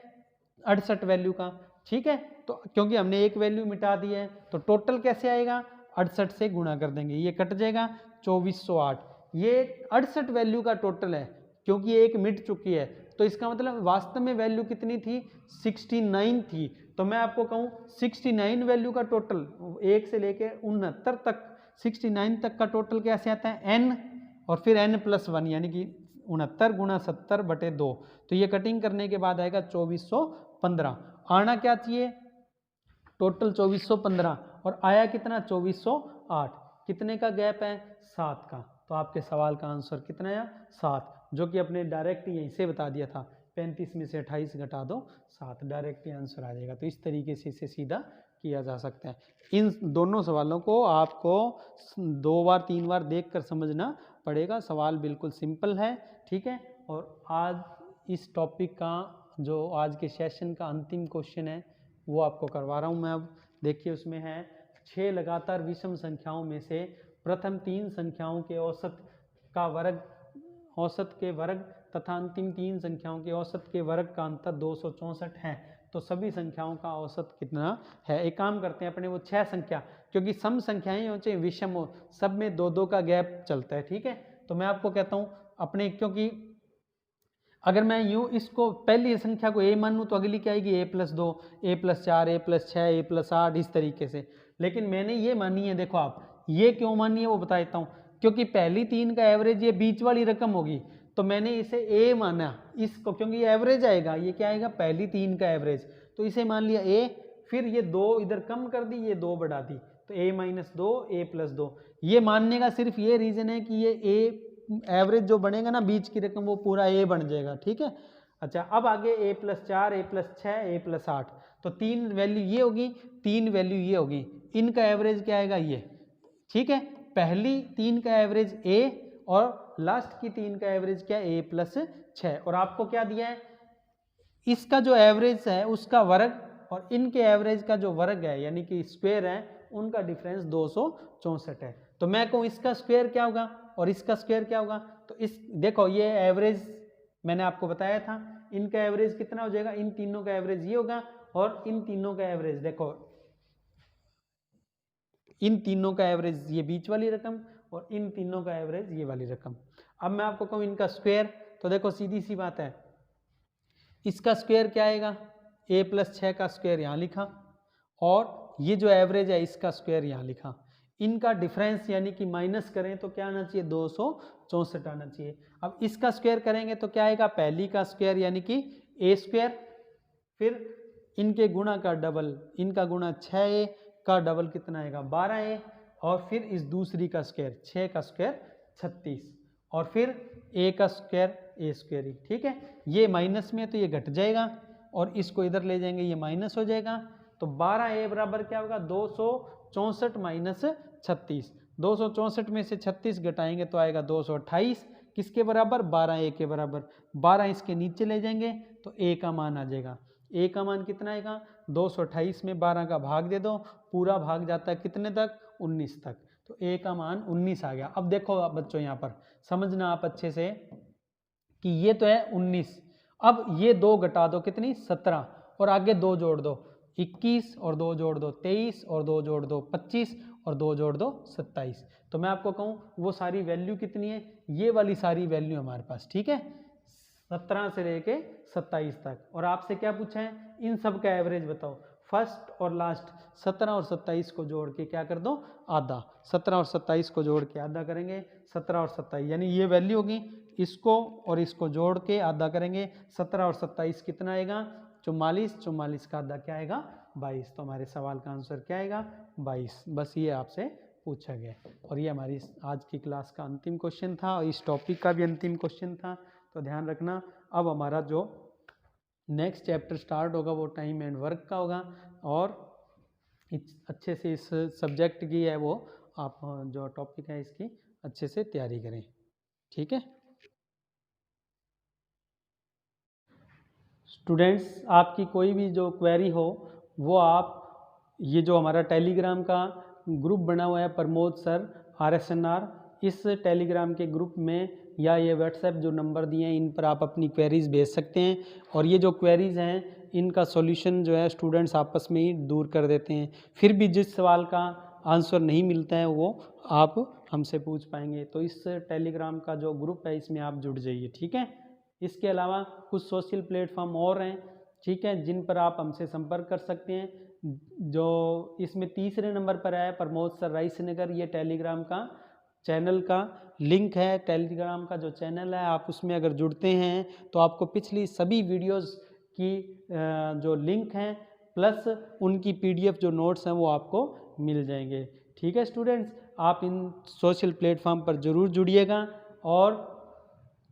68 वैल्यू का, ठीक है, तो क्योंकि हमने एक वैल्यू मिटा दी है तो टोटल कैसे आएगा 68 से गुणा कर देंगे, ये कट जाएगा 2408, ये 68 वैल्यू का टोटल है, क्योंकि एक मिट चुकी है, तो इसका मतलब वास्तव में वैल्यू कितनी थी 69 थी, तो मैं आपको कहूँ 69 वैल्यू का टोटल 1 से लेके 69 तक 69 तक का टोटल कैसे आता है n और फिर n+1, यानी कि 69 गुणा 70/2, तो ये कटिंग करने के बाद आएगा 2415, आना क्या चाहिए टोटल 2415 और आया कितना 2408, कितने का गैप है 7 का, तो आपके सवाल का आंसर कितना आया 7, जो कि अपने डायरेक्ट यहीं से बता दिया था 35 में से 28 घटा दो 7, डायरेक्ट आंसर आ जाएगा, तो इस तरीके से इसे सीधा किया जा सकता है। इन दोनों सवालों को आपको 2 बार 3 बार देख कर समझना पड़ेगा, सवाल बिल्कुल सिंपल है, ठीक है। और आज इस टॉपिक का जो आज के सेशन का अंतिम क्वेश्चन है वो आपको करवा रहा हूँ मैं। अब देखिए उसमें है 6 लगातार विषम संख्याओं में से प्रथम 3 संख्याओं के औसत के वर्ग तथा अंतिम 3 संख्याओं के औसत के वर्ग का अंतर 264 है, तो सभी संख्याओं का औसत कितना है। एक काम करते हैं अपने वो 6 संख्या, क्योंकि सम संख्याएं हो चाहे विषम हो सब में 2-2 का गैप चलता है, ठीक है। तो मैं आपको कहता हूँ अपने, क्योंकि अगर मैं यूँ इसको पहली संख्या को a मानूँ तो अगली क्या आएगी a+2, a+4, a+6, a+8 इस तरीके से, लेकिन मैंने ये मानी है, देखो आप ये क्यों मानी है वो बता देता हूँ, क्योंकि पहली 3 का एवरेज ये बीच वाली रकम होगी, तो मैंने इसे a माना इसको, क्योंकि ये एवरेज आएगा, ये क्या आएगा पहली 3 का एवरेज, तो इसे मान लिया a, फिर ये 2 इधर कम कर दी, ये 2 बढ़ा दी, तो a माइनस 2 a प्लस 2। ये मानने का सिर्फ ये रीज़न है कि ये a एवरेज जो बनेगा ना बीच की रकम वो पूरा a बन जाएगा, ठीक है। अच्छा, अब आगे a plus 4 a plus 6 a plus 8, तो 3 वैल्यू ये होगी, 3 वैल्यू ये होगी, इनका एवरेज क्या आएगा ये, ठीक है। पहली 3 का एवरेज a और लास्ट की 3 का एवरेज क्या a प्लस 6, और आपको क्या दिया है, इसका जो एवरेज है उसका वर्ग और इनके एवरेज का जो वर्ग है यानी कि स्क्वायर है, उनका डिफरेंस 264 है। तो मैं कहूँ इसका स्क्वायर क्या होगा और इसका स्क्वायर क्या होगा, तो इस देखो ये एवरेज मैंने आपको बताया था, इनका एवरेज कितना हो जाएगा, इन तीनों का एवरेज ये होगा और इन तीनों का एवरेज देखो, इन तीनों का एवरेज ये बीच वाली रकम और इन तीनों का एवरेज ये वाली रकम। अब मैं आपको कहूँ इनका स्क्वायर, तो देखो सीधी सी बात है, इसका स्क्वायर क्या आएगा, a प्लस 6 का स्क्वायर यहाँ लिखा और ये जो एवरेज है इसका स्क्वायर यहाँ लिखा। इनका डिफरेंस यानी कि माइनस करें तो क्या आना चाहिए, 264 आना चाहिए। अब इसका स्क्वायर करेंगे तो क्या आएगा, पहली का स्क्वायर यानी कि a स्क्वायर, फिर इनके गुणा का डबल, इनका गुणा 6a का डबल कितना आएगा 12a, और फिर इस दूसरी का स्क्वायर 6 का स्क्वायर 36, और फिर a का स्क्वायर a स्क्वायर ही, ठीक है। ये माइनस में है तो ये घट जाएगा और इसको इधर ले जाएंगे ये माइनस हो जाएगा, तो 12a बराबर क्या होगा 264 माइनस 36, 264 में से 36 घटाएंगे तो आएगा 228, किसके बराबर 12a के बराबर। 12 इसके नीचे ले जाएंगे तो a का मान आ जाएगा, a का मान कितना आएगा 228 में 12 का भाग दे दो, पूरा भाग जाता है कितने तक 19 तक, तो a का मान 19 आ गया। अब देखो आप बच्चों यहाँ पर समझना आप अच्छे से कि ये तो है 19, अब ये 2 घटा दो कितनी 17 और आगे 2 जोड़ दो 21 और 2 जोड़ दो 23 और 2 जोड़ दो 25 और 2 जोड़ दो 27। तो मैं आपको कहूँ वो सारी वैल्यू कितनी है, ये वाली सारी वैल्यू हमारे पास, ठीक है, 17 से लेके 27 तक। और आपसे क्या पूछा है, इन सब का एवरेज बताओ, फर्स्ट और लास्ट 17 और 27 को जोड़ के क्या कर दो आधा, 17 और 27 को जोड़ के आधा करेंगे, 17 और 27 यानी ये वैल्यू होगी, इसको और इसको जोड़ के आधा करेंगे, 17 और 27 कितना आएगा 44, 44 का आधा क्या आएगा 22। तो हमारे सवाल का आंसर क्या आएगा 22। बस ये आपसे पूछा गया और ये हमारी आज की क्लास का अंतिम क्वेश्चन था और इस टॉपिक का भी अंतिम क्वेश्चन था। तो ध्यान रखना, अब हमारा जो नेक्स्ट चैप्टर स्टार्ट होगा वो टाइम एंड वर्क का होगा और अच्छे से इस सब्जेक्ट की है वो आप जो टॉपिक है इसकी अच्छे से तैयारी करें, ठीक है। स्टूडेंट्स, आपकी कोई भी जो क्वेरी हो वो आप ये जो हमारा टेलीग्राम का ग्रुप बना हुआ है प्रमोद सर RSNR, इस टेलीग्राम के ग्रुप में या ये व्हाट्सएप जो नंबर दिए हैं इन पर आप अपनी क्वेरीज़ भेज सकते हैं और ये जो क्वेरीज़ हैं इनका सॉल्यूशन जो है स्टूडेंट्स आपस में ही दूर कर देते हैं। फिर भी जिस सवाल का आंसर नहीं मिलता है वो आप हमसे पूछ पाएंगे। तो इस टेलीग्राम का जो ग्रुप है इसमें आप जुड़ जाइए, ठीक है। इसके अलावा कुछ सोशल प्लेटफॉर्म और हैं, ठीक है, जिन पर आप हमसे संपर्क कर सकते हैं। जो इसमें तीसरे नंबर पर है प्रमोद सर रायसनगर, ये टेलीग्राम का चैनल का लिंक है। टेलीग्राम का जो चैनल है आप उसमें अगर जुड़ते हैं तो आपको पिछली सभी वीडियोस की जो लिंक हैं प्लस उनकी PDF जो नोट्स हैं वो आपको मिल जाएंगे, ठीक है। स्टूडेंट्स, आप इन सोशल प्लेटफॉर्म पर ज़रूर जुड़िएगा और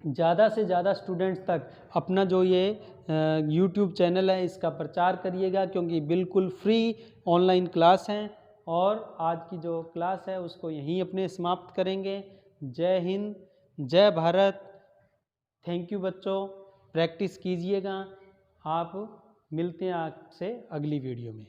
ज़्यादा से ज़्यादा स्टूडेंट्स तक अपना जो ये YouTube चैनल है इसका प्रचार करिएगा, क्योंकि बिल्कुल फ्री ऑनलाइन क्लास हैं। और आज की जो क्लास है उसको यहीं अपने समाप्त करेंगे। जय हिंद, जय भारत, थैंक यू बच्चों, प्रैक्टिस कीजिएगा। आप मिलते हैं आपसे अगली वीडियो में।